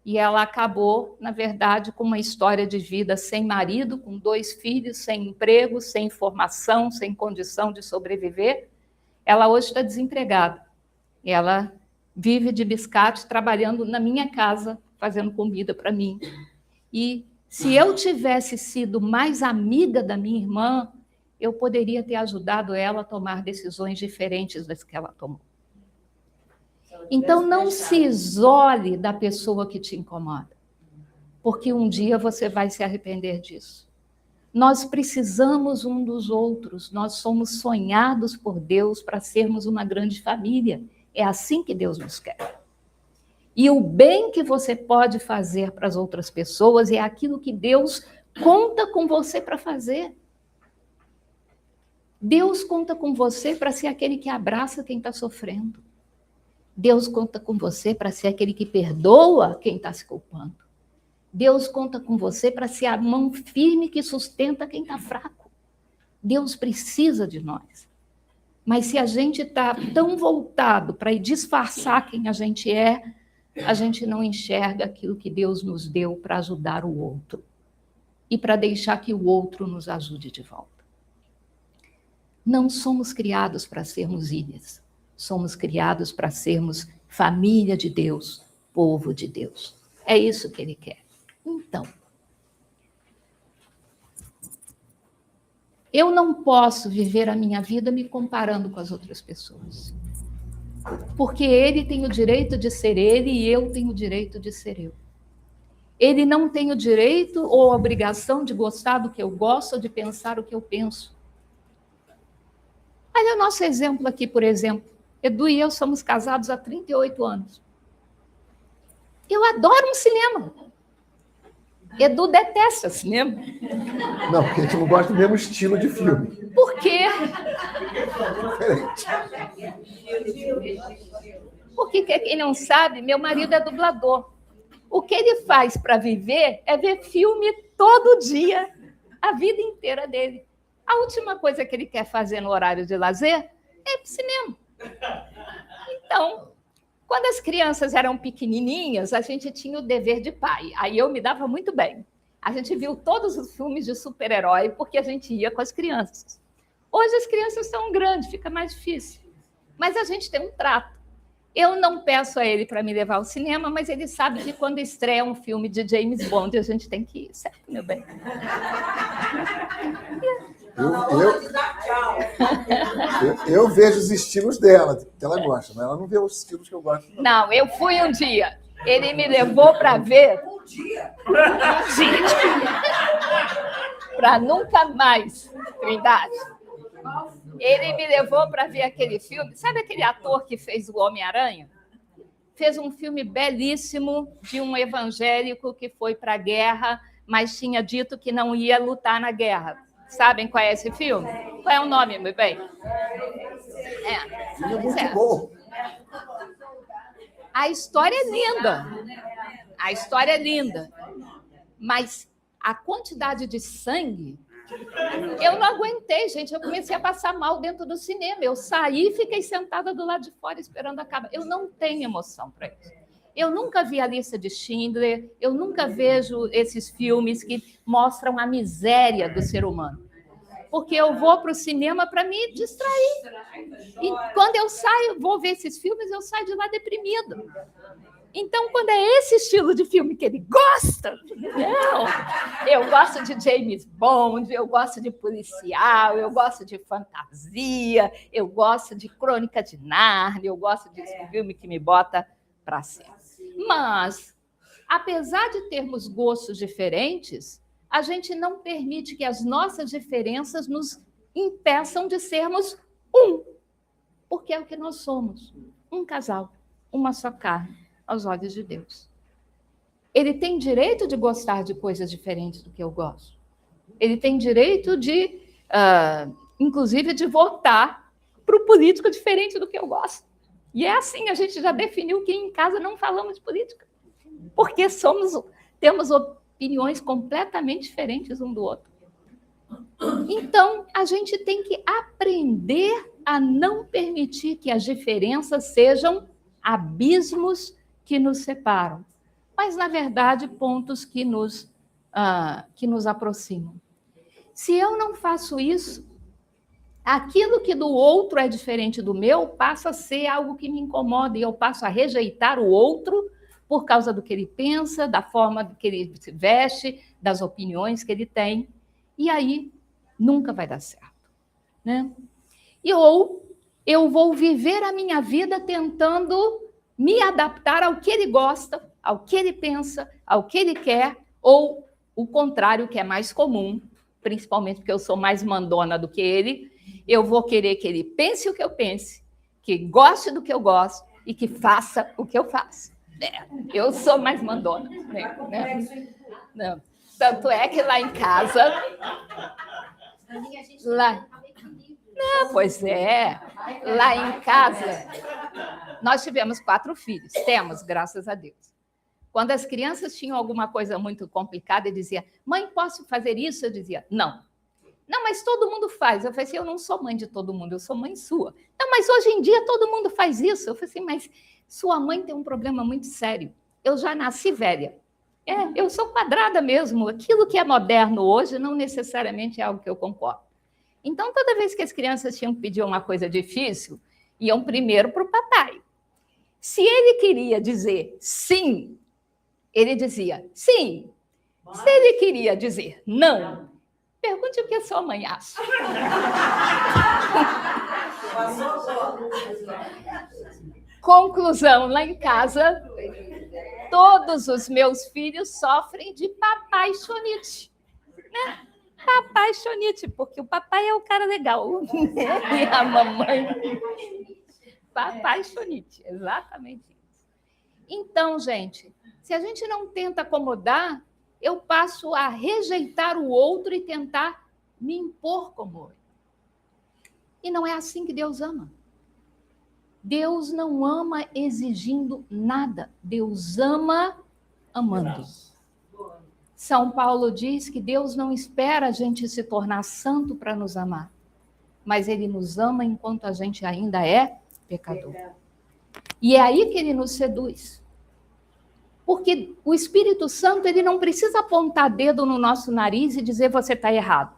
e ela acabou, na verdade, com uma história de vida sem marido, com 2 filhos, sem emprego, sem formação, sem condição de sobreviver. Ela hoje está desempregada. Ela vive de biscate, trabalhando na minha casa, fazendo comida para mim. E se eu tivesse sido mais amiga da minha irmã, eu poderia ter ajudado ela a tomar decisões diferentes das que ela tomou. Então, não se isole da pessoa que te incomoda, porque um dia você vai se arrepender disso. Nós precisamos um dos outros, nós somos sonhados por Deus para sermos uma grande família. É assim que Deus nos quer. E o bem que você pode fazer para as outras pessoas é aquilo que Deus conta com você para fazer. Deus conta com você para ser aquele que abraça quem está sofrendo. Deus conta com você para ser aquele que perdoa quem está se culpando. Deus conta com você para ser a mão firme que sustenta quem está fraco. Deus precisa de nós. Mas se a gente está tão voltado para disfarçar quem a gente não enxerga aquilo que Deus nos deu para ajudar o outro e para deixar que o outro nos ajude de volta. Não somos criados para sermos ilhas. Somos criados para sermos família de Deus, povo de Deus. É isso que Ele quer. Então, eu não posso viver a minha vida me comparando com as outras pessoas. Porque Ele tem o direito de ser Ele e eu tenho o direito de ser eu. Ele não tem o direito ou a obrigação de gostar do que eu gosto ou de pensar o que eu penso. Olha o nosso exemplo aqui, por exemplo. Edu e eu somos casados há 38 anos. Eu adoro um cinema. Edu detesta cinema. Não, porque a gente não gosta do mesmo estilo de filme. Por quê? Diferente. Porque, quem não sabe, meu marido é dublador. O que ele faz para viver é ver filme todo dia, a vida inteira dele. A última coisa que ele quer fazer no horário de lazer é ir para o cinema. Então, quando as crianças eram pequenininhas, a gente tinha o dever de pai. Aí eu me dava muito bem. A gente viu todos os filmes de super-herói porque a gente ia com as crianças. Hoje as crianças são grandes, fica mais difícil. Mas a gente tem um trato. Eu não peço a ele para me levar ao cinema, mas ele sabe que quando estreia um filme de James Bond, a gente tem que ir, certo, meu bem? Eu vejo os estilos dela, que ela gosta, mas ela não vê os estilos que eu gosto. Não, eu fui um dia. Ele me levou para ver. Um dia? Para nunca mais, Trindade. Ele me levou para ver aquele filme. Sabe aquele ator que fez o Homem-Aranha? Fez um filme belíssimo de um evangélico que foi para a guerra, mas tinha dito que não ia lutar na guerra. Sabem qual é esse filme? Qual é o nome, meu bem? É muito bom. A história é linda. A história é linda. Mas a quantidade de sangue, eu não aguentei, gente. Eu comecei a passar mal dentro do cinema. Eu saí e fiquei sentada do lado de fora esperando acabar. Eu não tenho emoção para isso. Eu nunca vi a Lista de Schindler, eu nunca vejo esses filmes que mostram a miséria do ser humano. Porque eu vou para o cinema para me distrair. E quando eu saio, vou ver esses filmes, eu saio de lá deprimido. Então, quando é esse estilo de filme que ele gosta, não. Eu gosto de James Bond, eu gosto de policial, eu gosto de fantasia, eu gosto de Crônica de Nárnia, eu gosto desse filme que me bota para cima. Mas, apesar de termos gostos diferentes, a gente não permite que as nossas diferenças nos impeçam de sermos um, porque é o que nós somos, um casal, uma só carne, aos olhos de Deus. Ele tem direito de gostar de coisas diferentes do que eu gosto. Ele tem direito de, inclusive, de votar para o político diferente do que eu gosto. E é assim, a gente já definiu que em casa não falamos de política, porque temos opiniões completamente diferentes um do outro. Então, a gente tem que aprender a não permitir que as diferenças sejam abismos que nos separam, mas, na verdade, pontos que nos aproximam. Se eu não faço isso, aquilo que do outro é diferente do meu passa a ser algo que me incomoda e eu passo a rejeitar o outro por causa do que ele pensa, da forma que ele se veste, das opiniões que ele tem. E aí nunca vai dar certo, né? Ou eu vou viver a minha vida tentando me adaptar ao que ele gosta, ao que ele pensa, ao que ele quer, ou o contrário, que é mais comum, principalmente porque eu sou mais mandona do que ele, eu vou querer que ele pense o que eu pense, que goste do que eu gosto e que faça o que eu faço. Eu sou mais mandona. Né? Não. Tanto é que lá em casa... Não, pois é. Lá em casa, nós tivemos 4 filhos. Temos, graças a Deus. Quando as crianças tinham alguma coisa muito complicada e diziam, mãe, posso fazer isso? Eu dizia, não. Não, mas todo mundo faz. Eu falei assim, eu não sou mãe de todo mundo, eu sou mãe sua. Não, mas hoje em dia todo mundo faz isso. Eu falei assim, mas sua mãe tem um problema muito sério. Eu já nasci velha. Eu sou quadrada mesmo. Aquilo que é moderno hoje não necessariamente é algo que eu concordo. Então, toda vez que as crianças tinham que pedir uma coisa difícil, iam primeiro para o papai. Se ele queria dizer sim, ele dizia sim. Se ele queria dizer não, pergunte o que a sua mãe acha. Conclusão, lá em casa, todos os meus filhos sofrem de papaixonite, né? Papaixonite, porque o papai é o cara legal, né? E a mamãe... Papaixonite, exatamente isso. Então, gente, se a gente não tenta acomodar, eu passo a rejeitar o outro e tentar me impor como ele. E não é assim que Deus ama. Deus não ama exigindo nada. Deus ama amando. São Paulo diz que Deus não espera a gente se tornar santo para nos amar, mas Ele nos ama enquanto a gente ainda é pecador. E é aí que Ele nos seduz. Porque o Espírito Santo, ele não precisa apontar dedo no nosso nariz e dizer você está errado.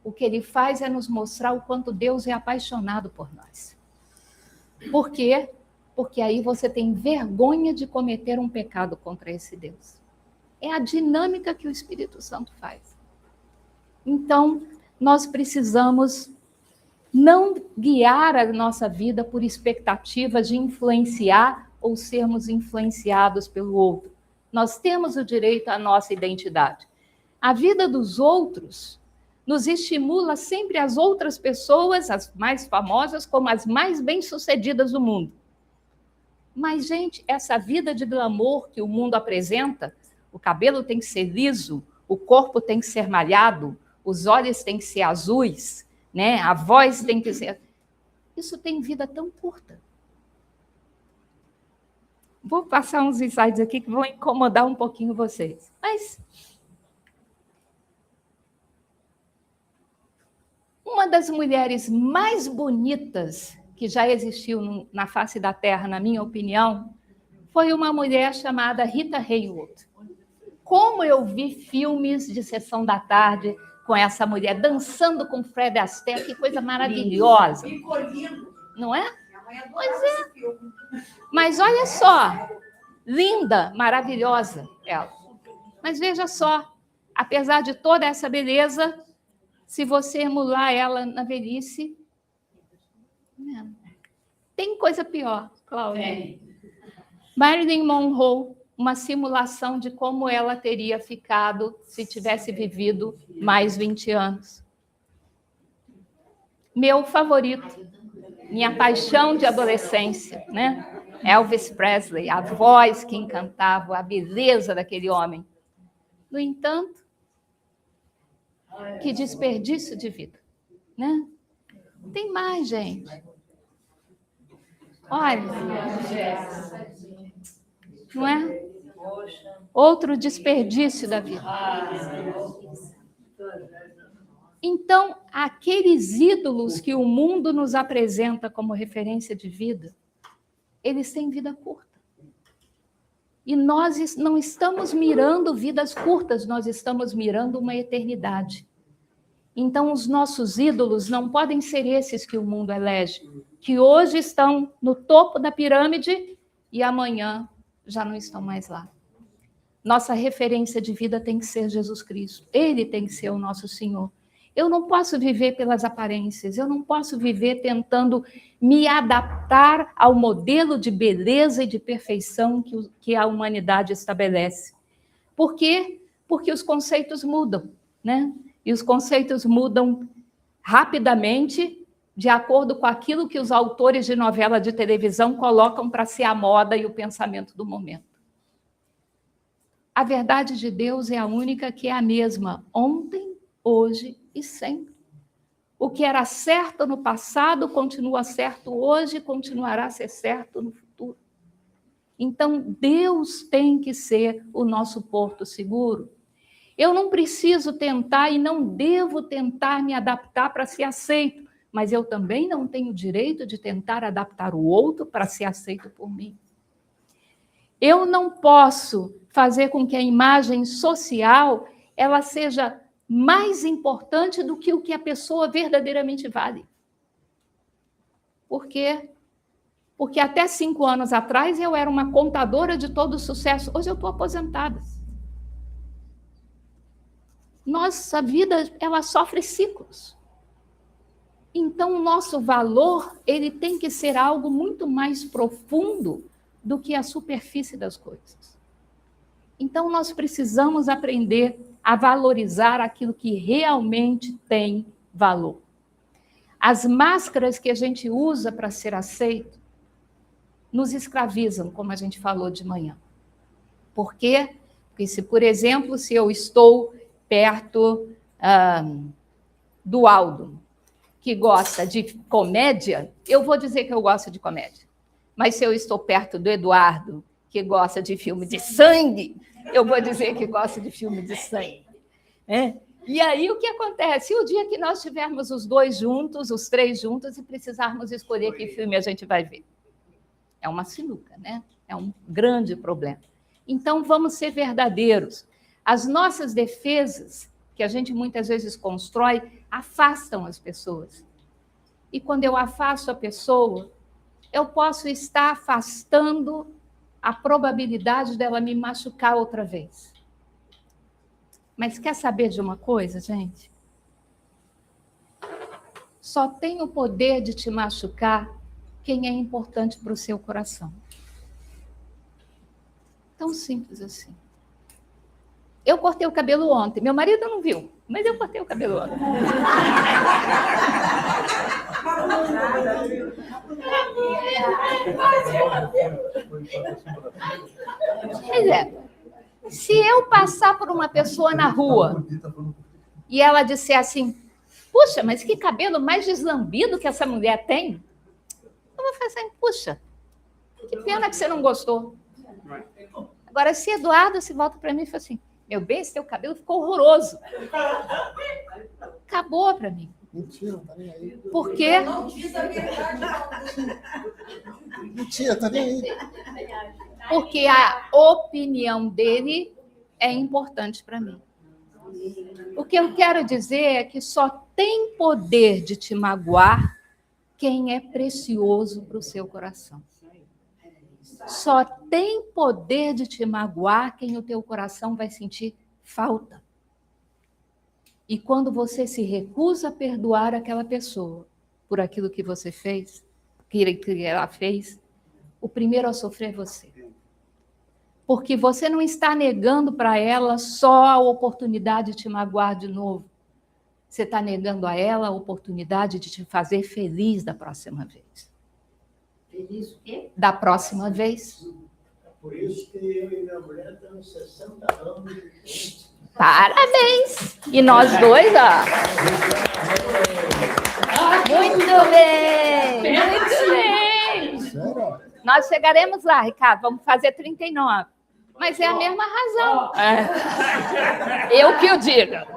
O que ele faz é nos mostrar o quanto Deus é apaixonado por nós. Por quê? Porque aí você tem vergonha de cometer um pecado contra esse Deus. É a dinâmica que o Espírito Santo faz. Então, nós precisamos não guiar a nossa vida por expectativa de influenciar ou sermos influenciados pelo outro. Nós temos o direito à nossa identidade. A vida dos outros nos estimula sempre as outras pessoas, as mais famosas, como as mais bem-sucedidas do mundo. Mas, gente, essa vida de glamour que o mundo apresenta, o cabelo tem que ser liso, o corpo tem que ser malhado, os olhos têm que ser azuis, né? A voz tem que ser... Isso tem vida tão curta. Vou passar uns insights aqui que vão incomodar um pouquinho vocês. Mas uma das mulheres mais bonitas que já existiu na face da Terra, na minha opinião, foi uma mulher chamada Rita Hayworth. Como eu vi filmes de sessão da tarde com essa mulher dançando com Fred Astaire, que coisa maravilhosa. Não é? Pois é. Mas olha só, linda, maravilhosa ela. Mas veja só, apesar de toda essa beleza, se você emular ela na velhice, tem coisa pior, Cláudia. Marilyn Monroe, uma simulação de como ela teria ficado se tivesse vivido mais 20 anos. Meu favorito, minha paixão de adolescência, né? Elvis Presley, a voz que encantava, a beleza daquele homem. No entanto, que desperdício de vida, né? Tem mais, gente. Olha, não é? Outro desperdício da vida. Então, aqueles ídolos que o mundo nos apresenta como referência de vida, eles têm vida curta. E nós não estamos mirando vidas curtas, nós estamos mirando uma eternidade. Então, os nossos ídolos não podem ser esses que o mundo elege, que hoje estão no topo da pirâmide e amanhã já não estão mais lá. Nossa referência de vida tem que ser Jesus Cristo. Ele tem que ser o nosso Senhor. Eu não posso viver pelas aparências, eu não posso viver tentando me adaptar ao modelo de beleza e de perfeição que a humanidade estabelece. Por quê? Porque os conceitos mudam, né? E os conceitos mudam rapidamente de acordo com aquilo que os autores de novela de televisão colocam para ser a moda e o pensamento do momento. A verdade de Deus é a única que é a mesma ontem, hoje e sempre. O que era certo no passado continua certo hoje e continuará a ser certo no futuro. Então, Deus tem que ser o nosso porto seguro. Eu não preciso tentar e não devo tentar me adaptar para ser aceito, mas eu também não tenho o direito de tentar adaptar o outro para ser aceito por mim. Eu não posso fazer com que a imagem social ela seja mais importante do que o que a pessoa verdadeiramente vale. Por quê? Porque até 5 anos atrás eu era uma contadora de todo o sucesso. Hoje eu estou aposentada. Nossa vida, ela sofre ciclos. Então, o nosso valor, ele tem que ser algo muito mais profundo do que a superfície das coisas. Então, nós precisamos aprender a valorizar aquilo que realmente tem valor. As máscaras que a gente usa para ser aceito nos escravizam, como a gente falou de manhã. Por quê? Porque se, por exemplo, se eu estou perto do Aldo, que gosta de comédia, eu vou dizer que eu gosto de comédia. Mas se eu estou perto do Eduardo, que gosta de filme de sangue, eu vou dizer que gosto de filme de sangue. E aí o que acontece? O dia que nós tivermos os 2 juntos, os 3 juntos, e precisarmos escolher que filme a gente vai ver. É uma sinuca, né? É um grande problema. Então, vamos ser verdadeiros. As nossas defesas, que a gente muitas vezes constrói, afastam as pessoas. E quando eu afasto a pessoa, eu posso estar afastando a probabilidade dela me machucar outra vez. Mas quer saber de uma coisa, gente? Só tem o poder de te machucar quem é importante para o seu coração. Tão simples assim. Eu cortei o cabelo ontem. Meu marido não viu, mas eu cortei o cabelo ontem. Pois é. Se eu passar por uma pessoa na rua e ela disser assim, puxa, mas que cabelo mais deslambido que essa mulher tem, eu vou falar assim, puxa, que pena que você não gostou. Agora, se Eduardo se volta para mim e fala assim, meu bem, esse teu cabelo ficou horroroso. Acabou para mim. Mentira, não tá nem aí. Por quê? Mentira, tá nem aí. Porque a opinião dele é importante para mim. O que eu quero dizer é que só tem poder de te magoar quem é precioso para o seu coração. Só tem poder de te magoar quem o teu coração vai sentir falta. E quando você se recusa a perdoar aquela pessoa por aquilo que você fez, que ela fez, o primeiro a sofrer é você. Porque você não está negando para ela só a oportunidade de te magoar de novo. Você está negando a ela a oportunidade de te fazer feliz da próxima vez. Feliz o quê? Da próxima vez. Por isso que eu e minha mulher temos 60 anos juntos. Parabéns! E nós dois, ó. Muito bem! Muito bem! Nós chegaremos lá, Ricardo, vamos fazer 39. Mas é a mesma razão. Eu que o diga.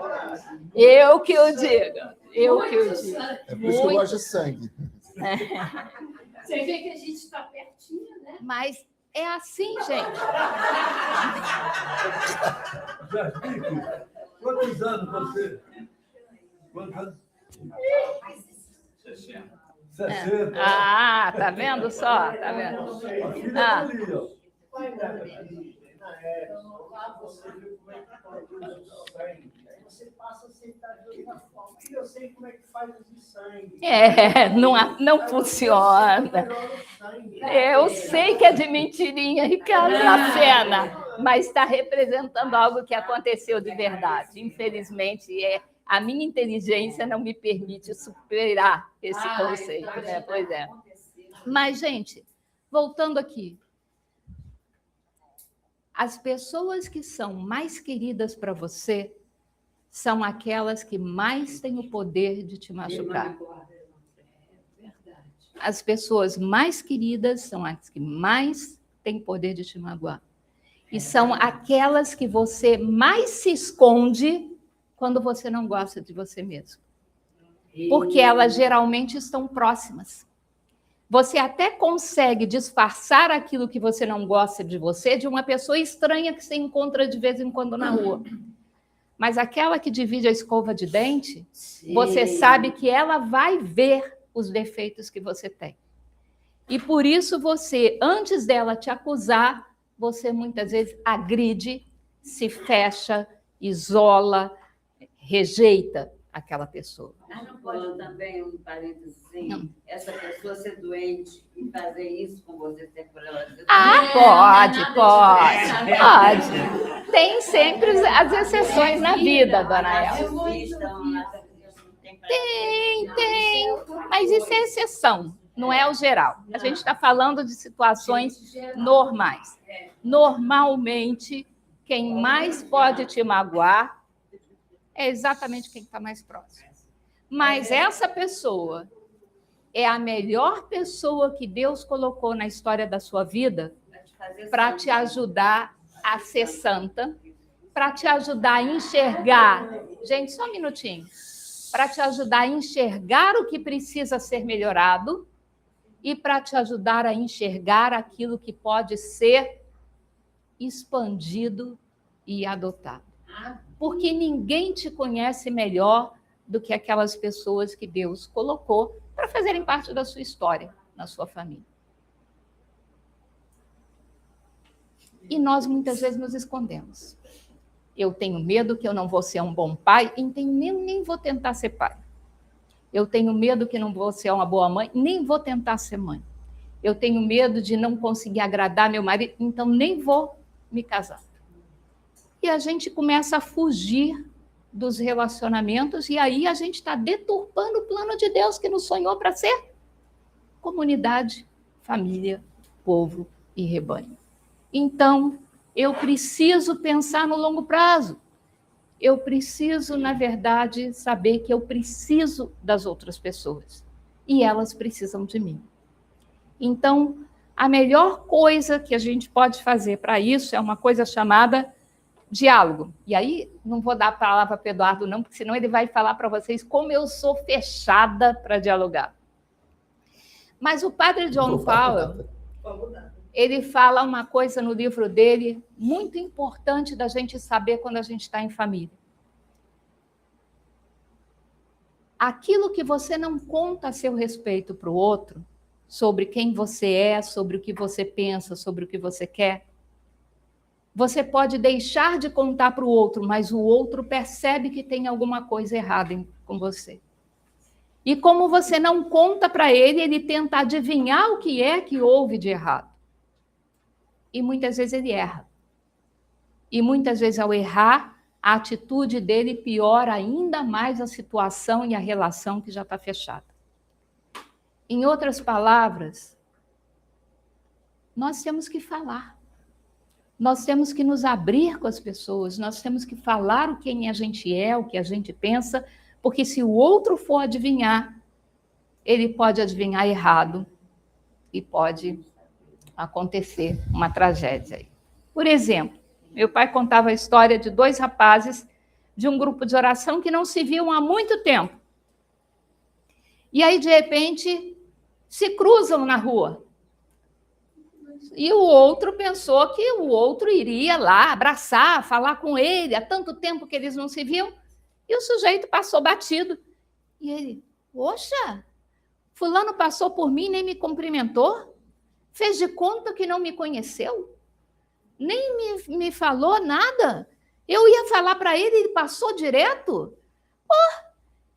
Eu que o diga. Eu que o diga. É por isso que eu gosto de sangue. Você vê que a gente está pertinho, né? Mas é assim, gente. Quantos anos você? Quantos anos? 60. Ah, tá vendo só? Tá vendo? Ah. Você viu como é que produz o sangue. Aí você passa a aceitar de outra forma. E eu sei como é que faz o sangue. Não funciona. Eu sei que é de mentirinha, Ricardo, na cena, mas está representando algo que aconteceu de verdade. Infelizmente, a minha inteligência não me permite superar esse conceito, né? Pois é. Mas, gente, voltando aqui. As pessoas que são mais queridas para você são aquelas que mais têm o poder de te machucar. As pessoas mais queridas são as que mais têm poder de te magoar. E são aquelas que você mais se esconde quando você não gosta de você mesmo. Porque elas geralmente estão próximas. Você até consegue disfarçar aquilo que você não gosta de você de uma pessoa estranha que você encontra de vez em quando na rua. Mas aquela que divide a escova de dente, você sabe que ela vai ver os defeitos que você tem. E por isso você, antes dela te acusar, você muitas vezes agride, se fecha, isola, rejeita aquela pessoa. Mas não pode também, um parênteses, essa pessoa ser doente e fazer isso com você sempre por ela ser doente? Pode. Tem sempre as exceções na vida, dona Elza. Tem. Mas isso é exceção, não é o geral. A gente está falando de situações normais. Normalmente, quem mais pode te magoar é exatamente quem está mais próximo. Mas essa pessoa é a melhor pessoa que Deus colocou na história da sua vida para te ajudar a ser santa, para te ajudar a enxergar. Gente, só um minutinho. Para te ajudar a enxergar o que precisa ser melhorado e para te ajudar a enxergar aquilo que pode ser expandido e adotado. Porque ninguém te conhece melhor do que aquelas pessoas que Deus colocou para fazerem parte da sua história, na sua família. E nós, muitas vezes, nos escondemos. Eu tenho medo que eu não vou ser um bom pai, então nem vou tentar ser pai. Eu tenho medo que não vou ser uma boa mãe, nem vou tentar ser mãe. Eu tenho medo de não conseguir agradar meu marido, então nem vou me casar. e a gente começa a fugir dos relacionamentos, e aí a gente está deturpando o plano de Deus que nos sonhou para ser comunidade, família, povo e rebanho. Então, eu preciso pensar no longo prazo. Eu preciso, na verdade, saber que eu preciso das outras pessoas e elas precisam de mim. Então, a melhor coisa que a gente pode fazer para isso é uma coisa chamada diálogo. E aí, não vou dar a palavra para o Eduardo, não, porque senão ele vai falar para vocês como eu sou fechada para dialogar. Mas o padre John Powell, ele fala uma coisa no livro dele muito importante da gente saber quando a gente está em família. Aquilo que você não conta a seu respeito para o outro, sobre quem você é, sobre o que você pensa, sobre o que você quer, você pode deixar de contar para o outro, mas o outro percebe que tem alguma coisa errada com você. E como você não conta para ele, ele tenta adivinhar o que é que houve de errado. E muitas vezes ele erra. E muitas vezes, ao errar, a atitude dele piora ainda mais a situação e a relação que já está fechada. Em outras palavras, nós temos que falar. Nós temos que nos abrir com as pessoas, nós temos que falar o quem a gente é, o que a gente pensa, porque se o outro for adivinhar, ele pode adivinhar errado e pode acontecer uma tragédia aí. Por exemplo, meu pai contava a história de 2 rapazes de um grupo de oração que não se viam há muito tempo. E aí, de repente, se cruzam na rua. E o outro pensou que o outro iria lá abraçar, falar com ele, há tanto tempo que eles não se viam. E o sujeito passou batido. E ele, poxa, fulano passou por mim, nem me cumprimentou, fez de conta que não me conheceu, nem me falou nada. Eu ia falar para ele, ele passou direto.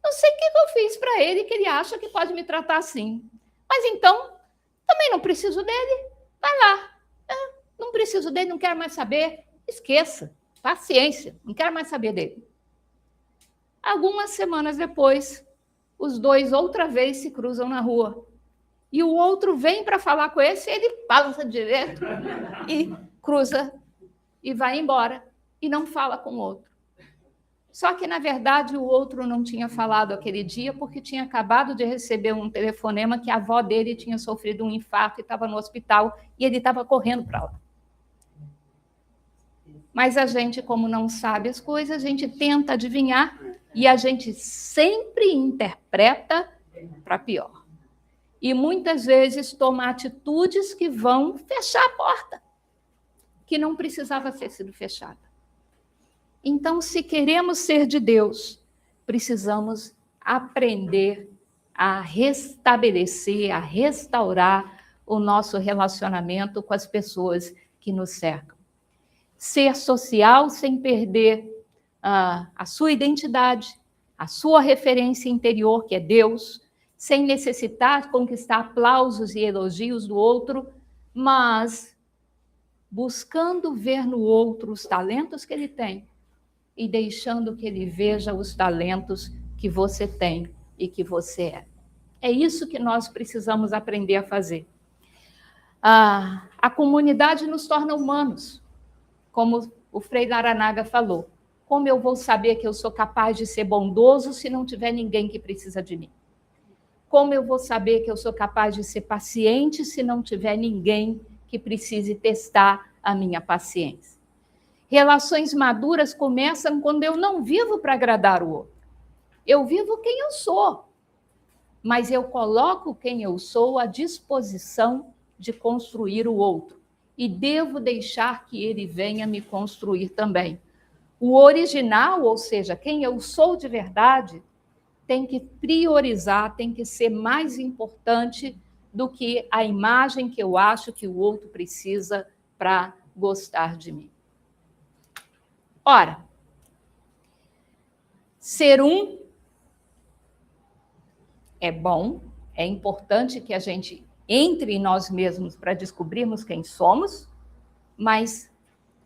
Não sei o que eu fiz para ele, que ele acha que pode me tratar assim. Mas então, também não preciso dele. Vai lá. Não preciso dele, não quero mais saber. Esqueça. Paciência. Não quero mais saber dele. Algumas semanas depois, os dois outra vez se cruzam na rua. E o outro vem para falar com esse, ele passa direto e cruza e vai embora. E não fala com o outro. Só que, na verdade, o outro não tinha falado aquele dia porque tinha acabado de receber um telefonema que a avó dele tinha sofrido um infarto e estava no hospital e ele estava correndo para lá. Mas a gente, como não sabe as coisas, a gente tenta adivinhar e a gente sempre interpreta para pior. E muitas vezes toma atitudes que vão fechar a porta, que não precisava ter sido fechada. Então, se queremos ser de Deus, precisamos aprender a restabelecer, a restaurar o nosso relacionamento com as pessoas que nos cercam. Ser social sem perder a sua identidade, a sua referência interior, que é Deus, sem necessitar conquistar aplausos e elogios do outro, mas buscando ver no outro os talentos que ele tem, e deixando que ele veja os talentos que você tem e que você é. É isso que nós precisamos aprender a fazer. A comunidade nos torna humanos, como o Frei Laranaga falou. Como eu vou saber que eu sou capaz de ser bondoso se não tiver ninguém que precisa de mim? Como eu vou saber que eu sou capaz de ser paciente se não tiver ninguém que precise testar a minha paciência? Relações maduras começam quando eu não vivo para agradar o outro. Eu vivo quem eu sou, mas eu coloco quem eu sou à disposição de construir o outro. E devo deixar que ele venha me construir também. O original, ou seja, quem eu sou de verdade, tem que priorizar, tem que ser mais importante do que a imagem que eu acho que o outro precisa para gostar de mim. Ora, ser um é bom, é importante que a gente entre em nós mesmos para descobrirmos quem somos, mas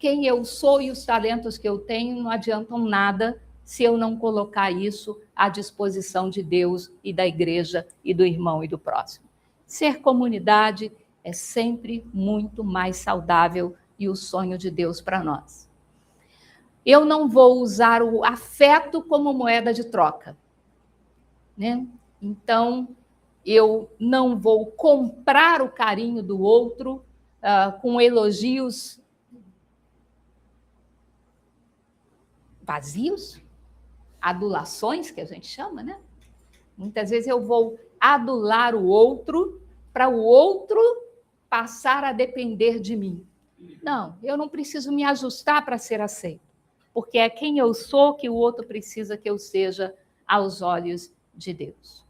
quem eu sou e os talentos que eu tenho não adiantam nada se eu não colocar isso à disposição de Deus e da igreja e do irmão e do próximo. Ser comunidade é sempre muito mais saudável e o sonho de Deus para nós. Eu não vou usar o afeto como moeda de troca, né? Então, eu não vou comprar o carinho do outro com elogios vazios, adulações, que a gente chama, né? Muitas vezes eu vou adular o outro para o outro passar a depender de mim. Não, eu não preciso me ajustar para ser aceito, porque é quem eu sou que o outro precisa que eu seja aos olhos de Deus.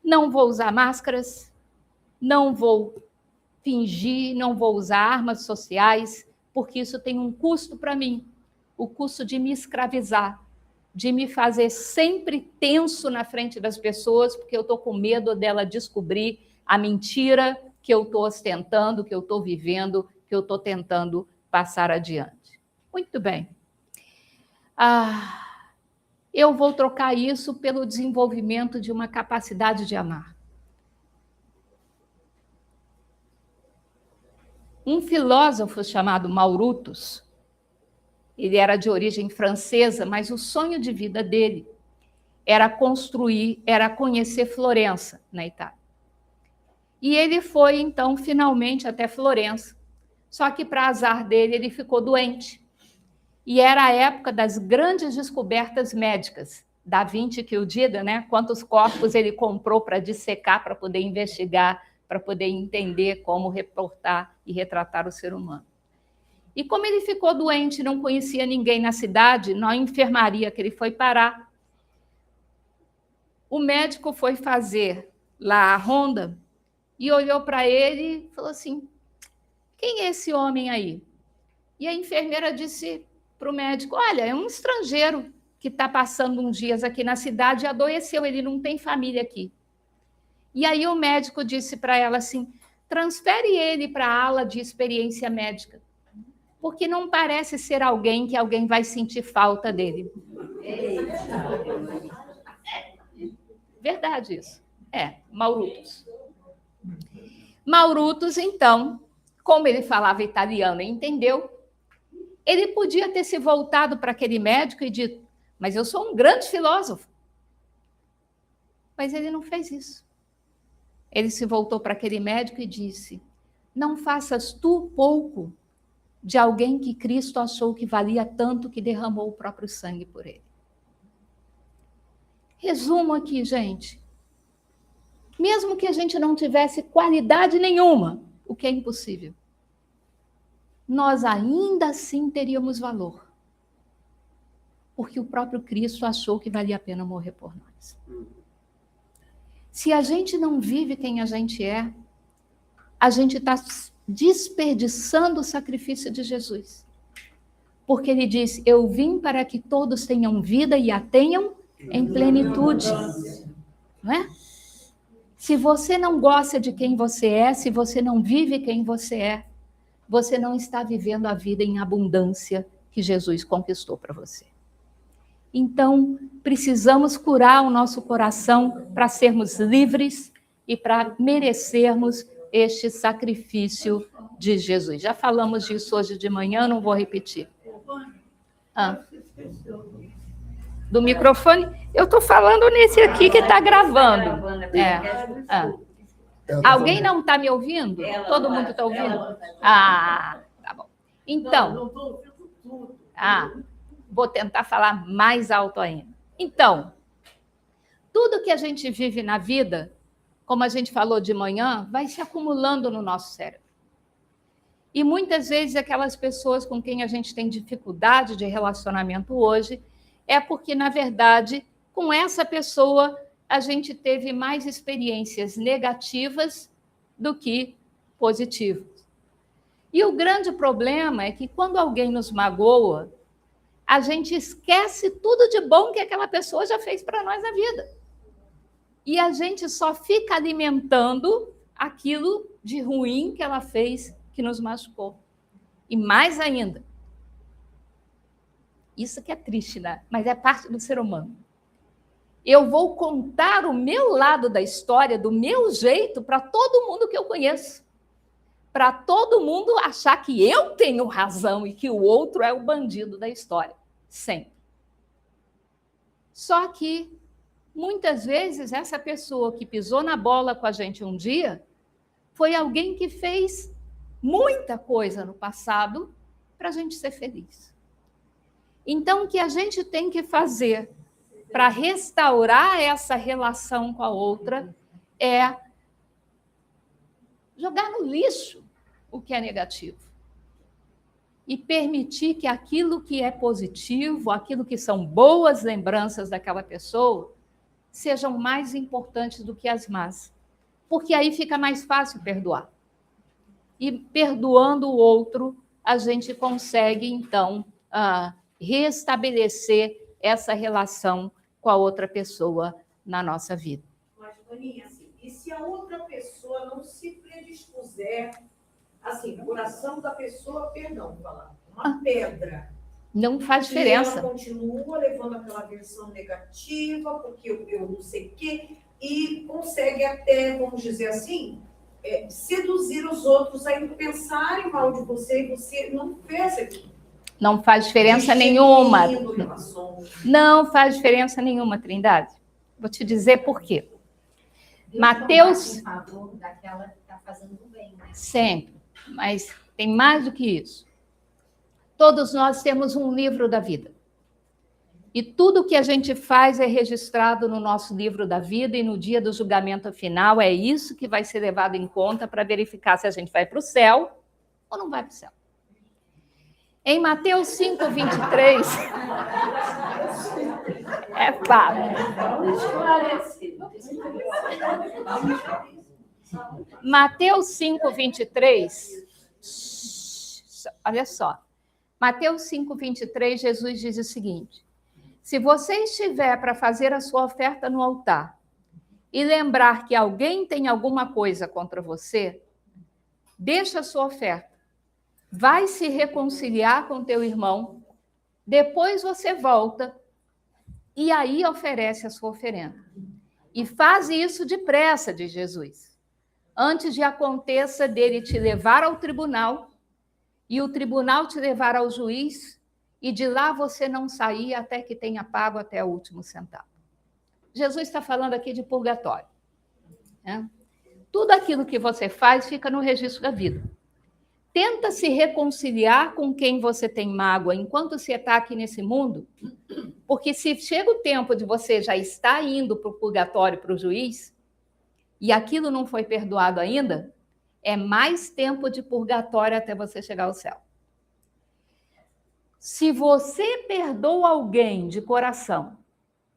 Não vou usar máscaras, não vou fingir, não vou usar armas sociais, porque isso tem um custo para mim, o custo de me escravizar, de me fazer sempre tenso na frente das pessoas, porque eu estou com medo dela descobrir a mentira que eu estou ostentando, que eu estou vivendo, que eu estou tentando passar adiante. Muito bem. Eu vou trocar isso pelo desenvolvimento de uma capacidade de amar. Um filósofo chamado Maurutus, ele era de origem francesa, mas o sonho de vida dele era conhecer Florença, na Itália. E ele foi, então, finalmente até Florença. Só que, para azar dele, ele ficou doente. E era a época das grandes descobertas médicas. Da Vinci que o diga, né? Quantos corpos ele comprou para dissecar, para poder investigar, para poder entender como reportar e retratar o ser humano. E como ele ficou doente, não conhecia ninguém na cidade, na enfermaria que ele foi parar, o médico foi fazer lá a ronda e olhou para ele e falou assim: quem é esse homem aí? E a enfermeira disse para o médico: olha, é um estrangeiro que está passando uns dias aqui na cidade e adoeceu, ele não tem família aqui. E aí o médico disse para ela assim: transfere ele para a ala de experiência médica, porque não parece ser alguém que alguém vai sentir falta dele. Verdade isso. Maurutus. Maurutus, então, como ele falava italiano e entendeu, ele podia ter se voltado para aquele médico e dito: mas eu sou um grande filósofo. Mas ele não fez isso. Ele se voltou para aquele médico e disse: não faças tu pouco de alguém que Cristo achou que valia tanto que derramou o próprio sangue por ele. Resumo aqui, gente. Mesmo que a gente não tivesse qualidade nenhuma, o que é impossível, nós ainda assim teríamos valor. Porque o próprio Cristo achou que valia a pena morrer por nós. Se a gente não vive quem a gente é, a gente está desperdiçando o sacrifício de Jesus. Porque ele disse: eu vim para que todos tenham vida e a tenham em plenitude. Não é? Se você não gosta de quem você é, se você não vive quem você é, você não está vivendo a vida em abundância que Jesus conquistou para você. Então, precisamos curar o nosso coração para sermos livres e para merecermos este sacrifício de Jesus. Já falamos disso hoje de manhã, não vou repetir. Do microfone? Eu estou falando nesse aqui que está gravando. Alguém não está me ouvindo? Todo mundo está ouvindo? Tá bom. Então, vou tentar falar mais alto ainda. Então, tudo que a gente vive na vida, como a gente falou de manhã, vai se acumulando no nosso cérebro. E muitas vezes aquelas pessoas com quem a gente tem dificuldade de relacionamento hoje, é porque, na verdade, com essa pessoa, a gente teve mais experiências negativas do que positivas. E o grande problema é que quando alguém nos magoa, a gente esquece tudo de bom que aquela pessoa já fez para nós na vida. E a gente só fica alimentando aquilo de ruim que ela fez, que nos machucou. E mais ainda, isso que é triste, né? Mas é parte do ser humano. Eu vou contar o meu lado da história, do meu jeito, para todo mundo que eu conheço. Para todo mundo achar que eu tenho razão e que o outro é o bandido da história. Sempre. Só que, muitas vezes, essa pessoa que pisou na bola com a gente um dia foi alguém que fez muita coisa no passado para a gente ser feliz. Então, o que a gente tem que fazer para restaurar essa relação com a outra é jogar no lixo o que é negativo e permitir que aquilo que é positivo, aquilo que são boas lembranças daquela pessoa, sejam mais importantes do que as más. Porque aí fica mais fácil perdoar. E perdoando o outro, a gente consegue, então, restabelecer essa relação com a outra pessoa na nossa vida. Mas, Toninha, assim, e se a outra pessoa não se predispuser, assim, o coração da pessoa, perdão, falar, uma pedra. Não faz diferença. E ela continua levando aquela versão negativa, porque eu não sei o quê, e consegue até, vamos dizer assim, seduzir os outros a pensarem mal de você, e você não fez aquilo. Não faz diferença nenhuma. Não faz diferença nenhuma, Trindade. Vou te dizer por quê. Mateus... Em favor daquela que está fazendo bem, né? Sempre. Mas tem mais do que isso. Todos nós temos um livro da vida. E tudo que a gente faz é registrado no nosso livro da vida e no dia do julgamento final é isso que vai ser levado em conta para verificar se a gente vai para o céu ou não vai para o céu. Em Mateus 5:23, é fácil. Mateus 5:23, olha só. Mateus 5:23, Jesus diz o seguinte: se você estiver para fazer a sua oferta no altar e lembrar que alguém tem alguma coisa contra você, deixa a sua oferta. Vai se reconciliar com teu irmão, depois você volta e aí oferece a sua oferenda. E faz isso depressa, diz Jesus, antes de aconteça dele te levar ao tribunal e o tribunal te levar ao juiz e de lá você não sair até que tenha pago até o último centavo. Jesus está falando aqui de purgatório. Né? Tudo aquilo que você faz fica no registro da vida. Tenta se reconciliar com quem você tem mágoa enquanto você está aqui nesse mundo, porque se chega o tempo de você já estar indo para o purgatório, para o juiz, e aquilo não foi perdoado ainda, é mais tempo de purgatório até você chegar ao céu. Se você perdoa alguém de coração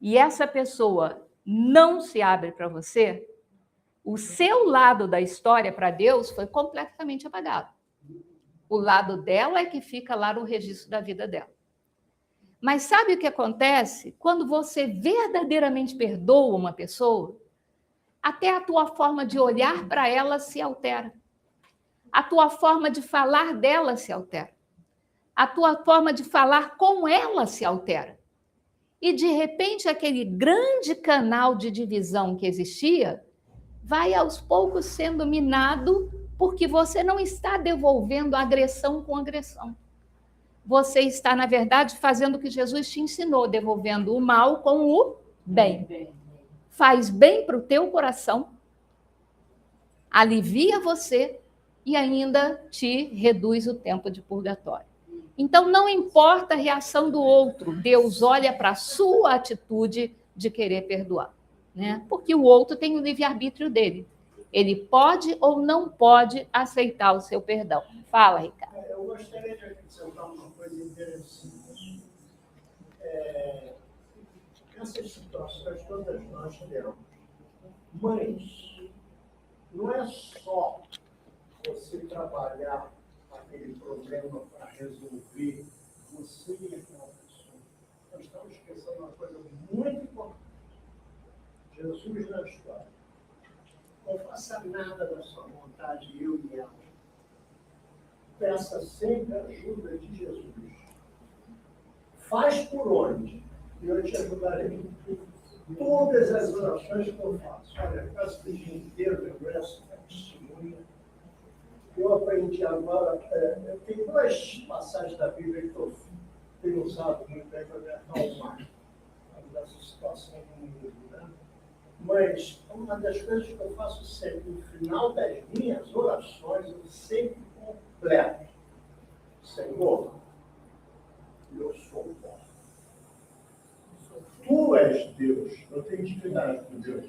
e essa pessoa não se abre para você, o seu lado da história para Deus foi completamente apagado. O lado dela é que fica lá no registro da vida dela. Mas sabe o que acontece? Quando você verdadeiramente perdoa uma pessoa, até a tua forma de olhar para ela se altera. A tua forma de falar dela se altera. A tua forma de falar com ela se altera. E, de repente, aquele grande canal de divisão que existia vai, aos poucos, sendo minado porque você não está devolvendo agressão com agressão. Você está, na verdade, fazendo o que Jesus te ensinou, devolvendo o mal com o bem. Faz bem para o teu coração, alivia você e ainda te reduz o tempo de purgatório. Então, não importa a reação do outro, Deus olha para a sua atitude de querer perdoar, né? Porque o outro tem o livre-arbítrio dele. Ele pode ou não pode aceitar o seu perdão. Fala, Ricardo. Eu gostaria de acrescentar uma coisa interessante. Essas situações todas nós temos. Mas não é só você trabalhar aquele problema para resolver você e aquela pessoa. Nós estamos esquecendo uma coisa muito importante. Jesus na história. Não faça nada da sua vontade, eu e ela. peça sempre a ajuda de Jesus. Faz por onde? E eu te ajudarei. Todas as orações que eu faço. Olha, caso do dia inteiro, eu essa testemunha. Eu aprendi agora, eu tenho 2 passagens da Bíblia que eu tenho usado muito para me acalmar dessa situação do mundo, né? Mas uma das coisas que eu faço sempre, no final das minhas orações, eu sempre completo. Senhor, eu sou bom. Tu és Deus. Eu tenho intimidade com Deus.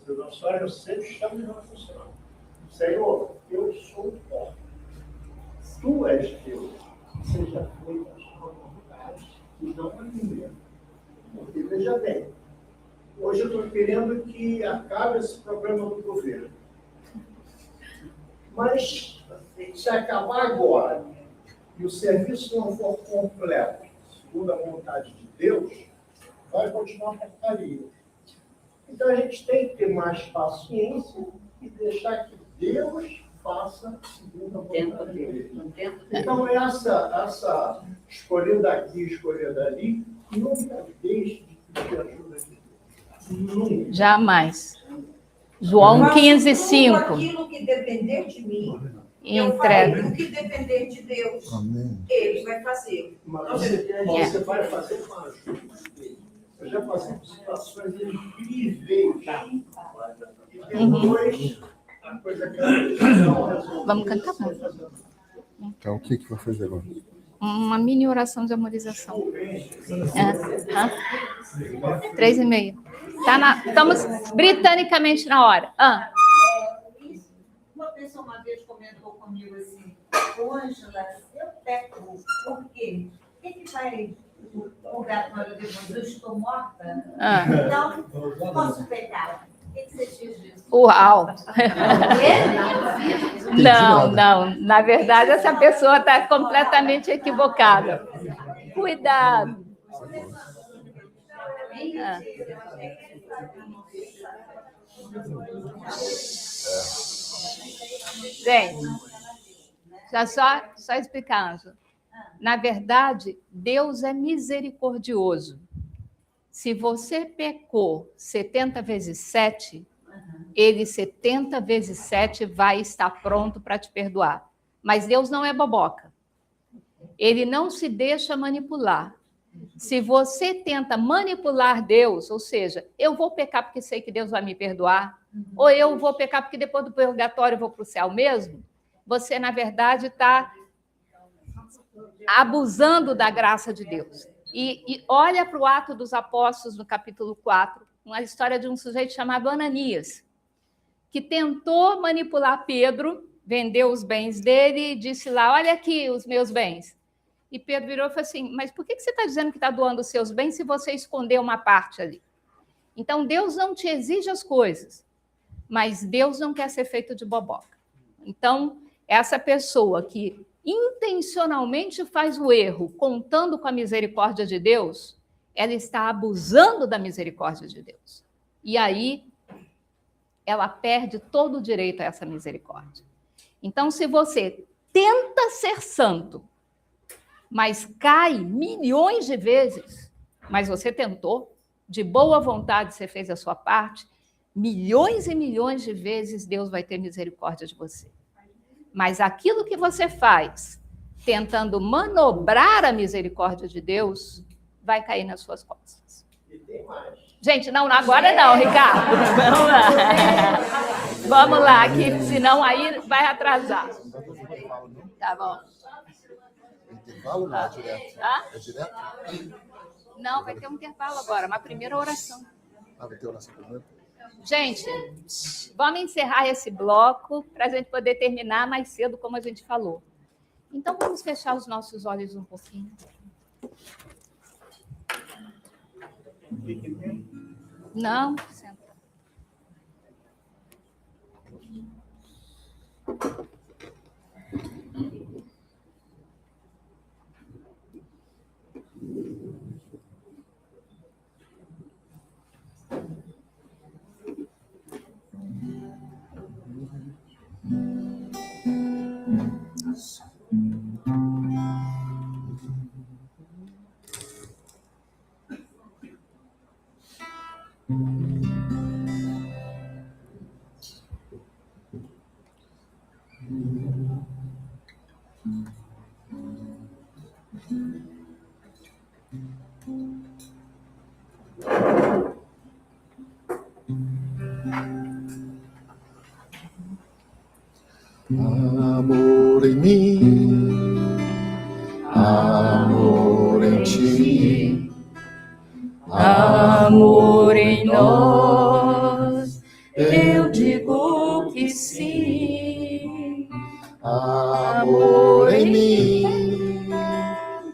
As orações eu sempre chamo de Nosso Senhor. Senhor, eu sou bom. Tu és Deus. Seja feita a sua vontade e não a minha. Porque, veja bem, hoje eu estou querendo que acabe esse problema do governo. Mas, se acabar agora e o serviço não for completo, segundo a vontade de Deus, vai continuar a porcaria. Então, a gente tem que ter mais paciência e deixar que Deus faça segundo a vontade dele. Então, essa escolher daqui, escolher dali, nunca deixe de pedir ajuda de Deus. Nunca. Jamais. João 15:5. Aquilo que depender de mim, eu Entrega. farei. O que depender de Deus, Ele vai fazer. Mas você vai fazer com a ajuda dele. Eu já passei por situações incríveis. E depois, a coisa que não resolve. Vamos cantar? Então, o que vai fazer agora? Uma mini oração de amorização. 3:30. Estamos britanicamente na hora. Uma pessoa uma vez comentou comigo assim, Ângela, eu peco, por quê? O que vai mudar na hora depois? Eu estou morta? Então, posso pecar. O que você diz disso? Uau! Não. Na verdade, essa pessoa está completamente equivocada. Cuidado. Gente, só explicar, Ângela. Na verdade, Deus é misericordioso. Se você pecou 70 vezes 7, ele 70 vezes 7 vai estar pronto para te perdoar. Mas Deus não é boboca. Ele não se deixa manipular. Se você tenta manipular Deus, ou seja, eu vou pecar porque sei que Deus vai me perdoar, ou eu vou pecar porque depois do purgatório eu vou para o céu mesmo, você, na verdade, está abusando da graça de Deus. E olha para o Atos dos Apóstolos, no capítulo 4, uma história de um sujeito chamado Ananias, que tentou manipular Pedro, vendeu os bens dele e disse lá, olha aqui os meus bens. E Pedro virou e falou assim, mas por que você está dizendo que está doando os seus bens se você escondeu uma parte ali? Então, Deus não te exige as coisas, mas Deus não quer ser feito de boboca. Então, essa pessoa que intencionalmente faz o erro, contando com a misericórdia de Deus, ela está abusando da misericórdia de Deus. E aí, ela perde todo o direito a essa misericórdia. Então, se você tenta ser santo, mas cai milhões de vezes, mas você tentou, de boa vontade você fez a sua parte, milhões e milhões de vezes Deus vai ter misericórdia de você. Mas aquilo que você faz, tentando manobrar a misericórdia de Deus, vai cair nas suas costas. E tem mais. Gente, não, agora não, Ricardo. Vamos lá. Vamos lá, que senão aí vai atrasar. Tá bom. Intervalo não é direto? É direto? Não, vai ter um intervalo agora, mas primeiro a oração. Vai ter oração primeiro? Gente, vamos encerrar esse bloco para a gente poder terminar mais cedo, como a gente falou. Então, vamos fechar os nossos olhos um pouquinho. Não, senta. Amor em mim, amor em ti, amor em nós, eu digo que sim. Amor em mim,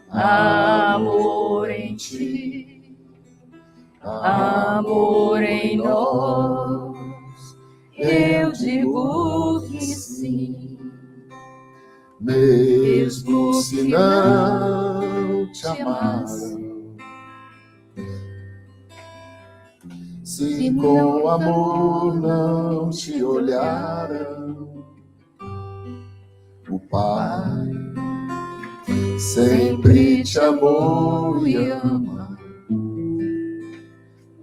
amor em ti, amor em nós, eu digo que sim. Mesmo se não te amaram, se com amor não te olharam, o Pai sempre te amou e ama.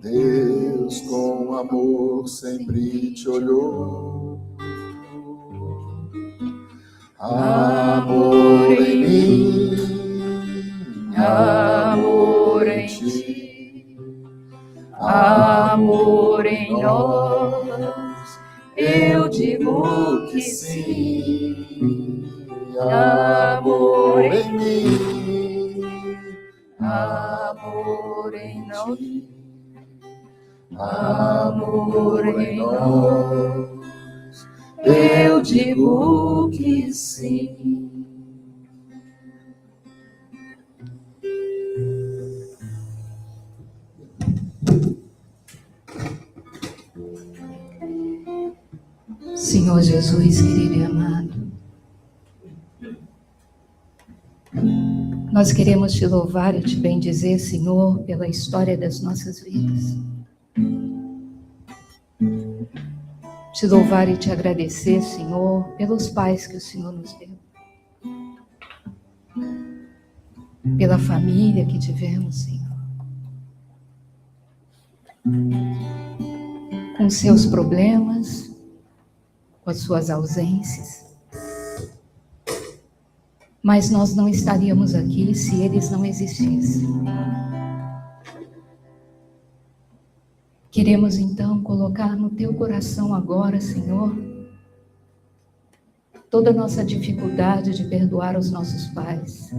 Deus com amor sempre te olhou. Amor em mim, amor em ti, amor em nós, eu digo que sim. Amor em mim, amor em nós, amor em nós, eu digo que sim. Senhor Jesus, querido e amado, nós queremos te louvar e te bendizer, Senhor, pela história das nossas vidas. Te louvar e te agradecer, Senhor, pelos pais que o Senhor nos deu. Pela família que tivemos, Senhor. Com seus problemas, com as suas ausências. Mas nós não estaríamos aqui se eles não existissem. Queremos então colocar no teu coração agora, Senhor, toda a nossa dificuldade de perdoar os nossos pais,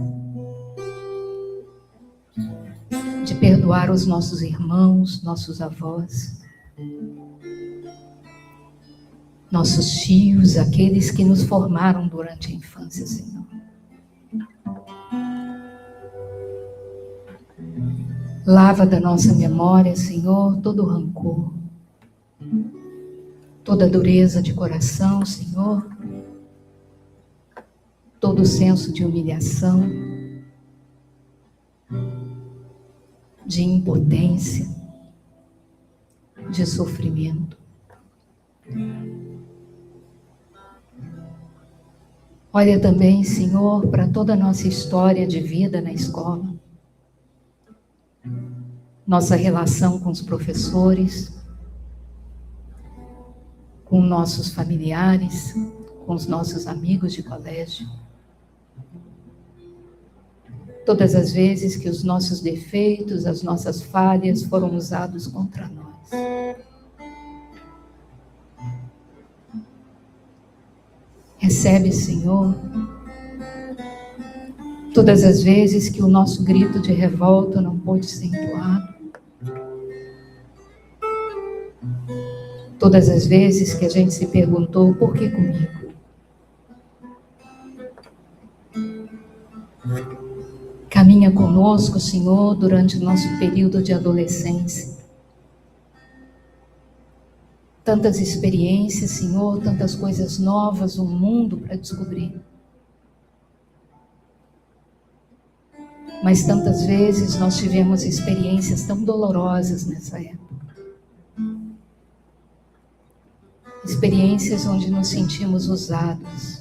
de perdoar os nossos irmãos, nossos avós, nossos tios, aqueles que nos formaram durante a infância, Senhor. Lava da nossa memória, Senhor, todo o rancor, toda a dureza de coração, Senhor, todo o senso de humilhação, de impotência, de sofrimento. Olha também, Senhor, para toda a nossa história de vida na escola, nossa relação com os professores, com nossos familiares, com os nossos amigos de colégio. Todas as vezes que os nossos defeitos, as nossas falhas foram usados contra nós. Recebe, Senhor, todas as vezes que o nosso grito de revolta não pôde ser entoado. Todas as vezes que a gente se perguntou, por que comigo? Caminha conosco, Senhor, durante o nosso período de adolescência. Tantas experiências, Senhor, tantas coisas novas, um mundo para descobrir. Mas tantas vezes nós tivemos experiências tão dolorosas nessa época. Experiências onde nos sentimos usados,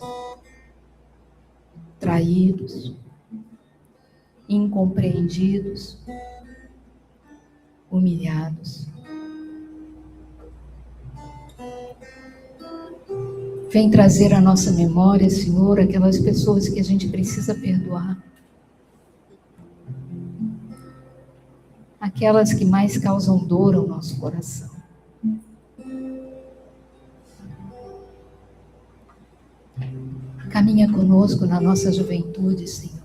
traídos, incompreendidos, humilhados. Vem trazer à nossa memória, Senhor, aquelas pessoas que a gente precisa perdoar. Aquelas que mais causam dor ao nosso coração. Caminha conosco na nossa juventude, Senhor.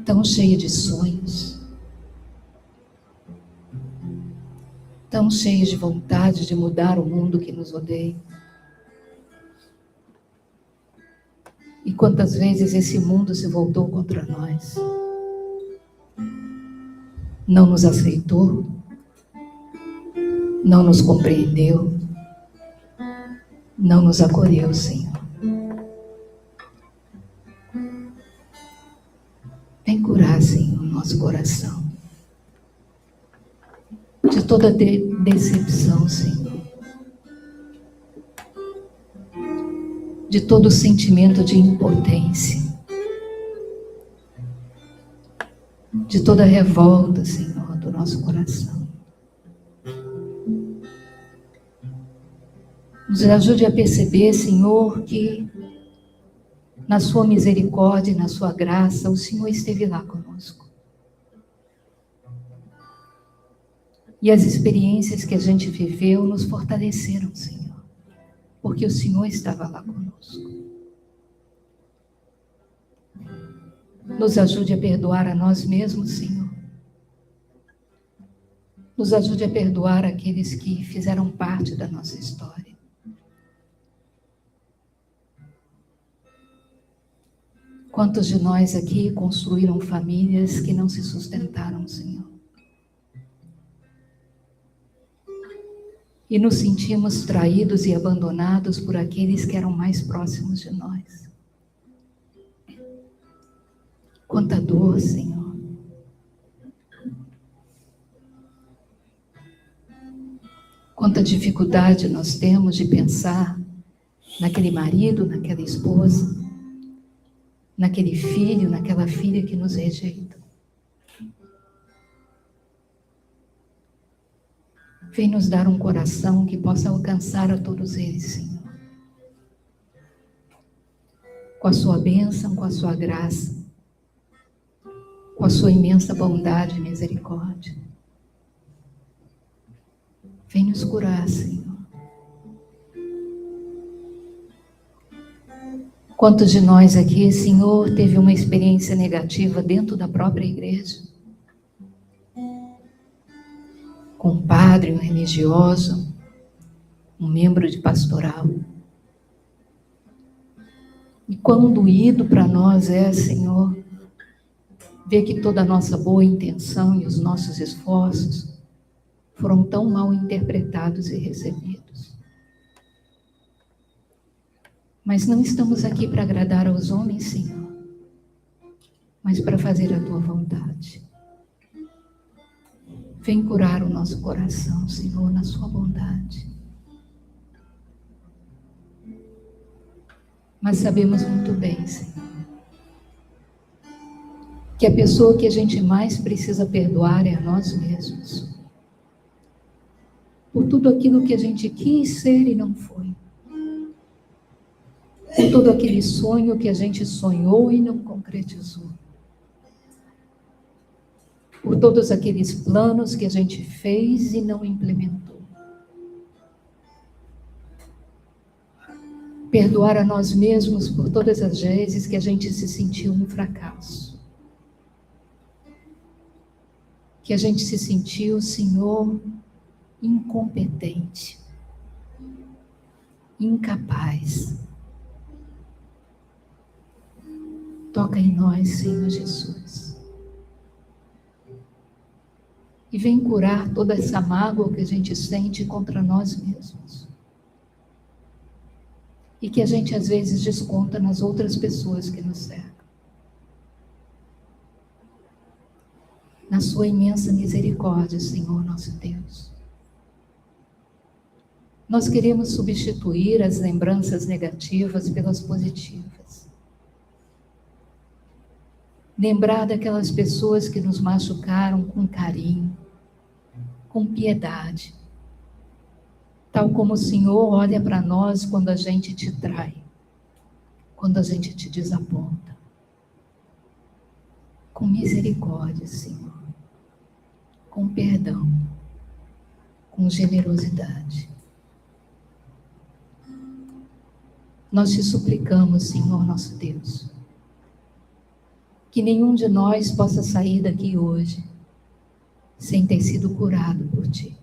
Tão cheia de sonhos, tão cheia de vontade de mudar o mundo que nos odeia. E quantas vezes esse mundo se voltou contra nós, não nos aceitou, não nos compreendeu, não nos acolheu, Senhor. Vem curar, Senhor, nosso coração de toda decepção, Senhor, de todo sentimento de impotência, de toda revolta, Senhor, do nosso coração. Nos ajude a perceber, Senhor, que na sua misericórdia e na sua graça, o Senhor esteve lá conosco. E as experiências que a gente viveu nos fortaleceram, Senhor, porque o Senhor estava lá conosco. Nos ajude a perdoar a nós mesmos, Senhor. Nos ajude a perdoar aqueles que fizeram parte da nossa história. Quantos de nós aqui construíram famílias que não se sustentaram, Senhor? E nos sentimos traídos e abandonados por aqueles que eram mais próximos de nós. Quanta dor, Senhor. Quanta dificuldade nós temos de pensar naquele marido, naquela esposa, naquele filho, naquela filha que nos rejeita. Vem nos dar um coração que possa alcançar a todos eles, Senhor. Com a sua bênção, com a sua graça, com a sua imensa bondade e misericórdia. Vem nos curar, Senhor. Quantos de nós aqui, Senhor, teve uma experiência negativa dentro da própria igreja? Com um padre, um religioso, um membro de pastoral. E quão doído para nós é, Senhor, ver que toda a nossa boa intenção e os nossos esforços foram tão mal interpretados e recebidos. Mas não estamos aqui para agradar aos homens, Senhor, mas para fazer a tua vontade. Vem curar o nosso coração, Senhor, na sua bondade. Mas sabemos muito bem, Senhor, que a pessoa que a gente mais precisa perdoar é a nós mesmos. Por tudo aquilo que a gente quis ser e não foi. Por todo aquele sonho que a gente sonhou e não concretizou. Por todos aqueles planos que a gente fez e não implementou. Perdoar a nós mesmos por todas as vezes que a gente se sentiu um fracasso. Que a gente se sentiu, Senhor, incompetente, incapaz. Toca em nós, Senhor Jesus. E vem curar toda essa mágoa que a gente sente contra nós mesmos. E que a gente às vezes desconta nas outras pessoas que nos cercam. Na sua imensa misericórdia, Senhor nosso Deus. Nós queremos substituir as lembranças negativas pelas positivas. Lembrar daquelas pessoas que nos machucaram com carinho, com piedade. Tal como o Senhor olha para nós quando a gente te trai, quando a gente te desaponta. Com misericórdia, Senhor. Com perdão. Com generosidade. Nós te suplicamos, Senhor nosso Deus, que nenhum de nós possa sair daqui hoje sem ter sido curado por Ti,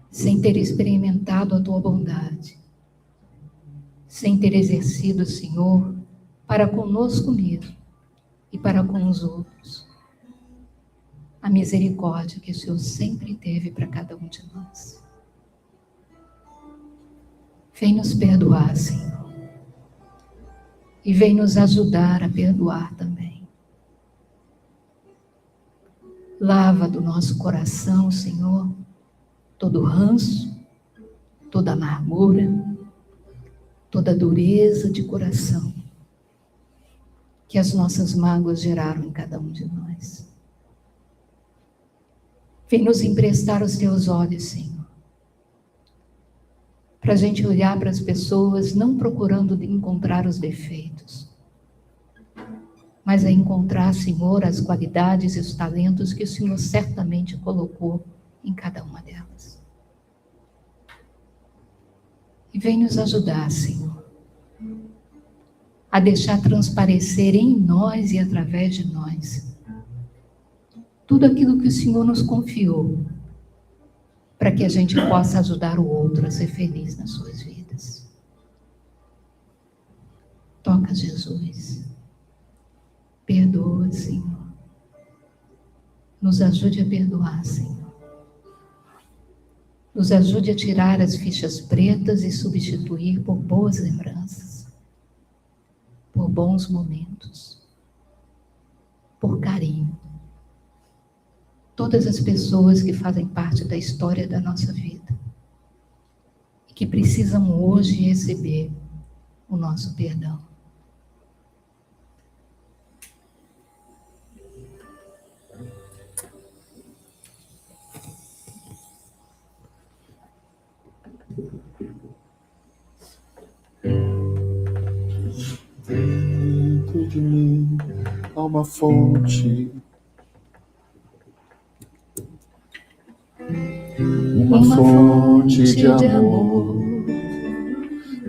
sem ter experimentado a Tua bondade, sem ter exercido, Senhor, para conosco mesmo e para com os outros, a misericórdia que o Senhor sempre teve para cada um de nós. Vem nos perdoar, Senhor, e vem nos ajudar a perdoar também. Lava do nosso coração, Senhor, todo ranço, toda amargura, toda dureza de coração que as nossas mágoas geraram em cada um de nós. Vem nos emprestar os teus olhos, Senhor, para a gente olhar para as pessoas não procurando encontrar os defeitos, mas a encontrar, Senhor, as qualidades e os talentos que o Senhor certamente colocou em cada uma delas. E vem nos ajudar, Senhor, a deixar transparecer em nós e através de nós tudo aquilo que o Senhor nos confiou, para que a gente possa ajudar o outro a ser feliz nas suas vidas. Toca, Jesus. Perdoa, Senhor. Nos ajude a perdoar, Senhor. Nos ajude a tirar as fichas pretas e substituir por boas lembranças, por bons momentos, por carinho. Todas as pessoas que fazem parte da história da nossa vida e que precisam hoje receber o nosso perdão. Dentro de mim há uma fonte, uma fonte de amor.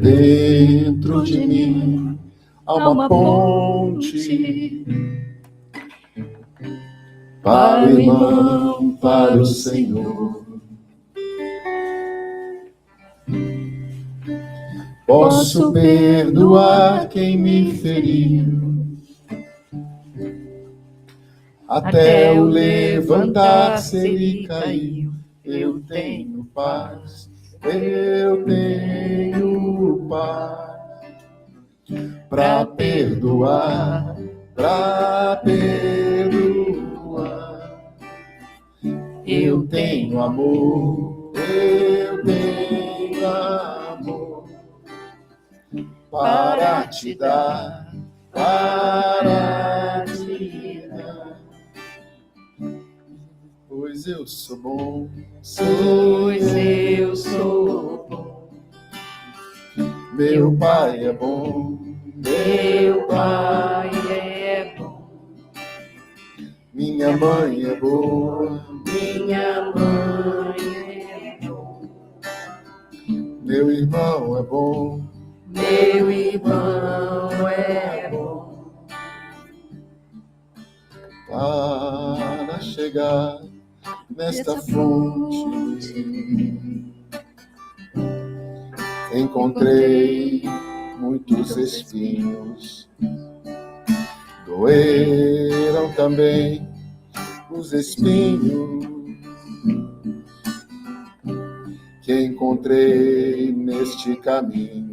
Dentro de mim há uma ponte para o irmão, para o Senhor. Posso perdoar quem me feriu, até o levantar-se ele caiu. Eu tenho paz, eu tenho paz para perdoar, para perdoar. Eu tenho amor, eu tenho amor para te dar, para te dar. Pois eu sou bom, Pois eu sou bom. Meu Pai é bom, Meu Pai é bom. Minha mãe é boa, Minha mãe é boa. meu irmão é bom, Meu irmão é bom. para chegar nesta fonte. Encontrei muitos espinhos, doeram também os espinhos que encontrei neste caminho.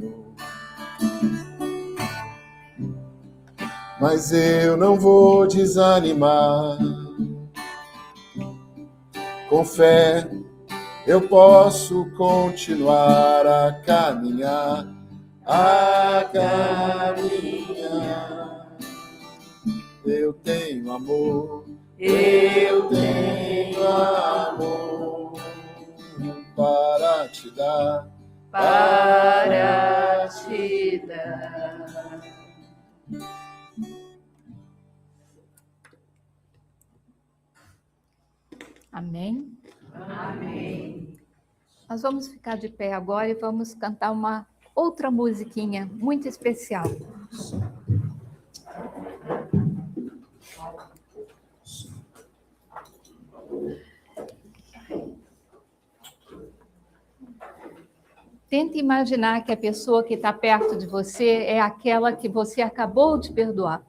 Mas eu não vou desanimar. Com fé eu posso continuar a caminhar, a caminhar. Eu tenho amor, eu tenho amor para te dar, Para te dar. Amém? Amém. Nós vamos ficar de pé agora e vamos cantar uma outra musiquinha muito especial. Tente imaginar que a pessoa que está perto de você é aquela que você acabou de perdoar.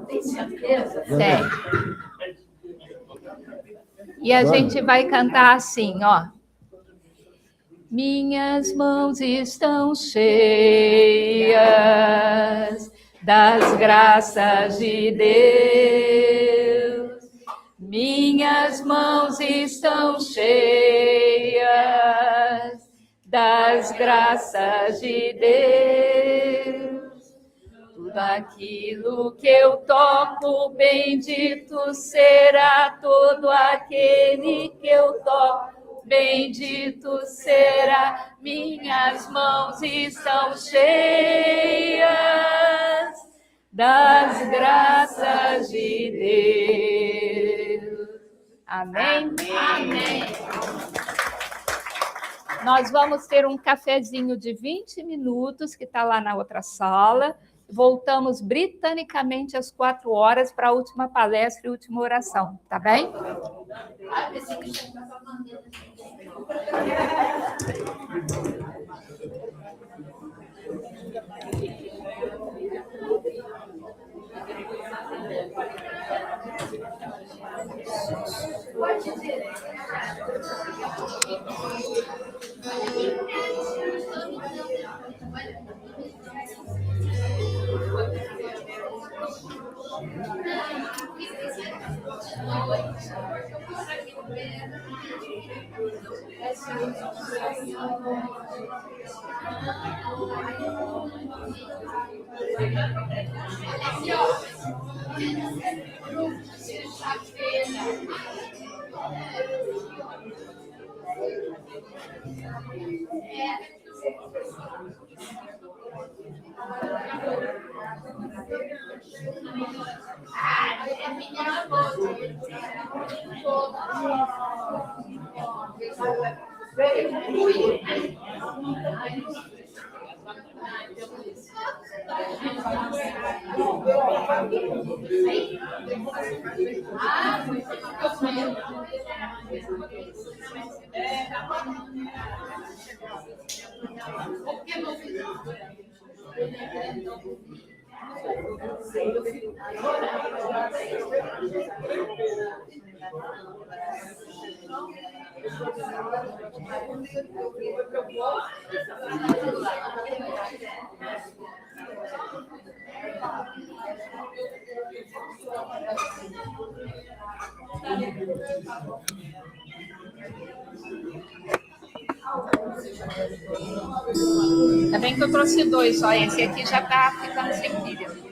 Tem certeza? Tem. E a gente vai cantar assim, ó. Minhas mãos estão cheias das graças de Deus. Minhas mãos estão cheias das graças de Deus. Tudo aquilo que eu toco, bendito será todo aquele que eu toco, bendito será. Minhas mãos estão cheias das graças de Deus. Amém? Amém. Nós vamos ter um cafezinho de 20 minutos, que está lá na outra sala. Voltamos britanicamente às 4 horas para a última palestra e última oração, tá bem? Ainda bem que eu trouxe 2, só esse aqui já está ficando sem pilha.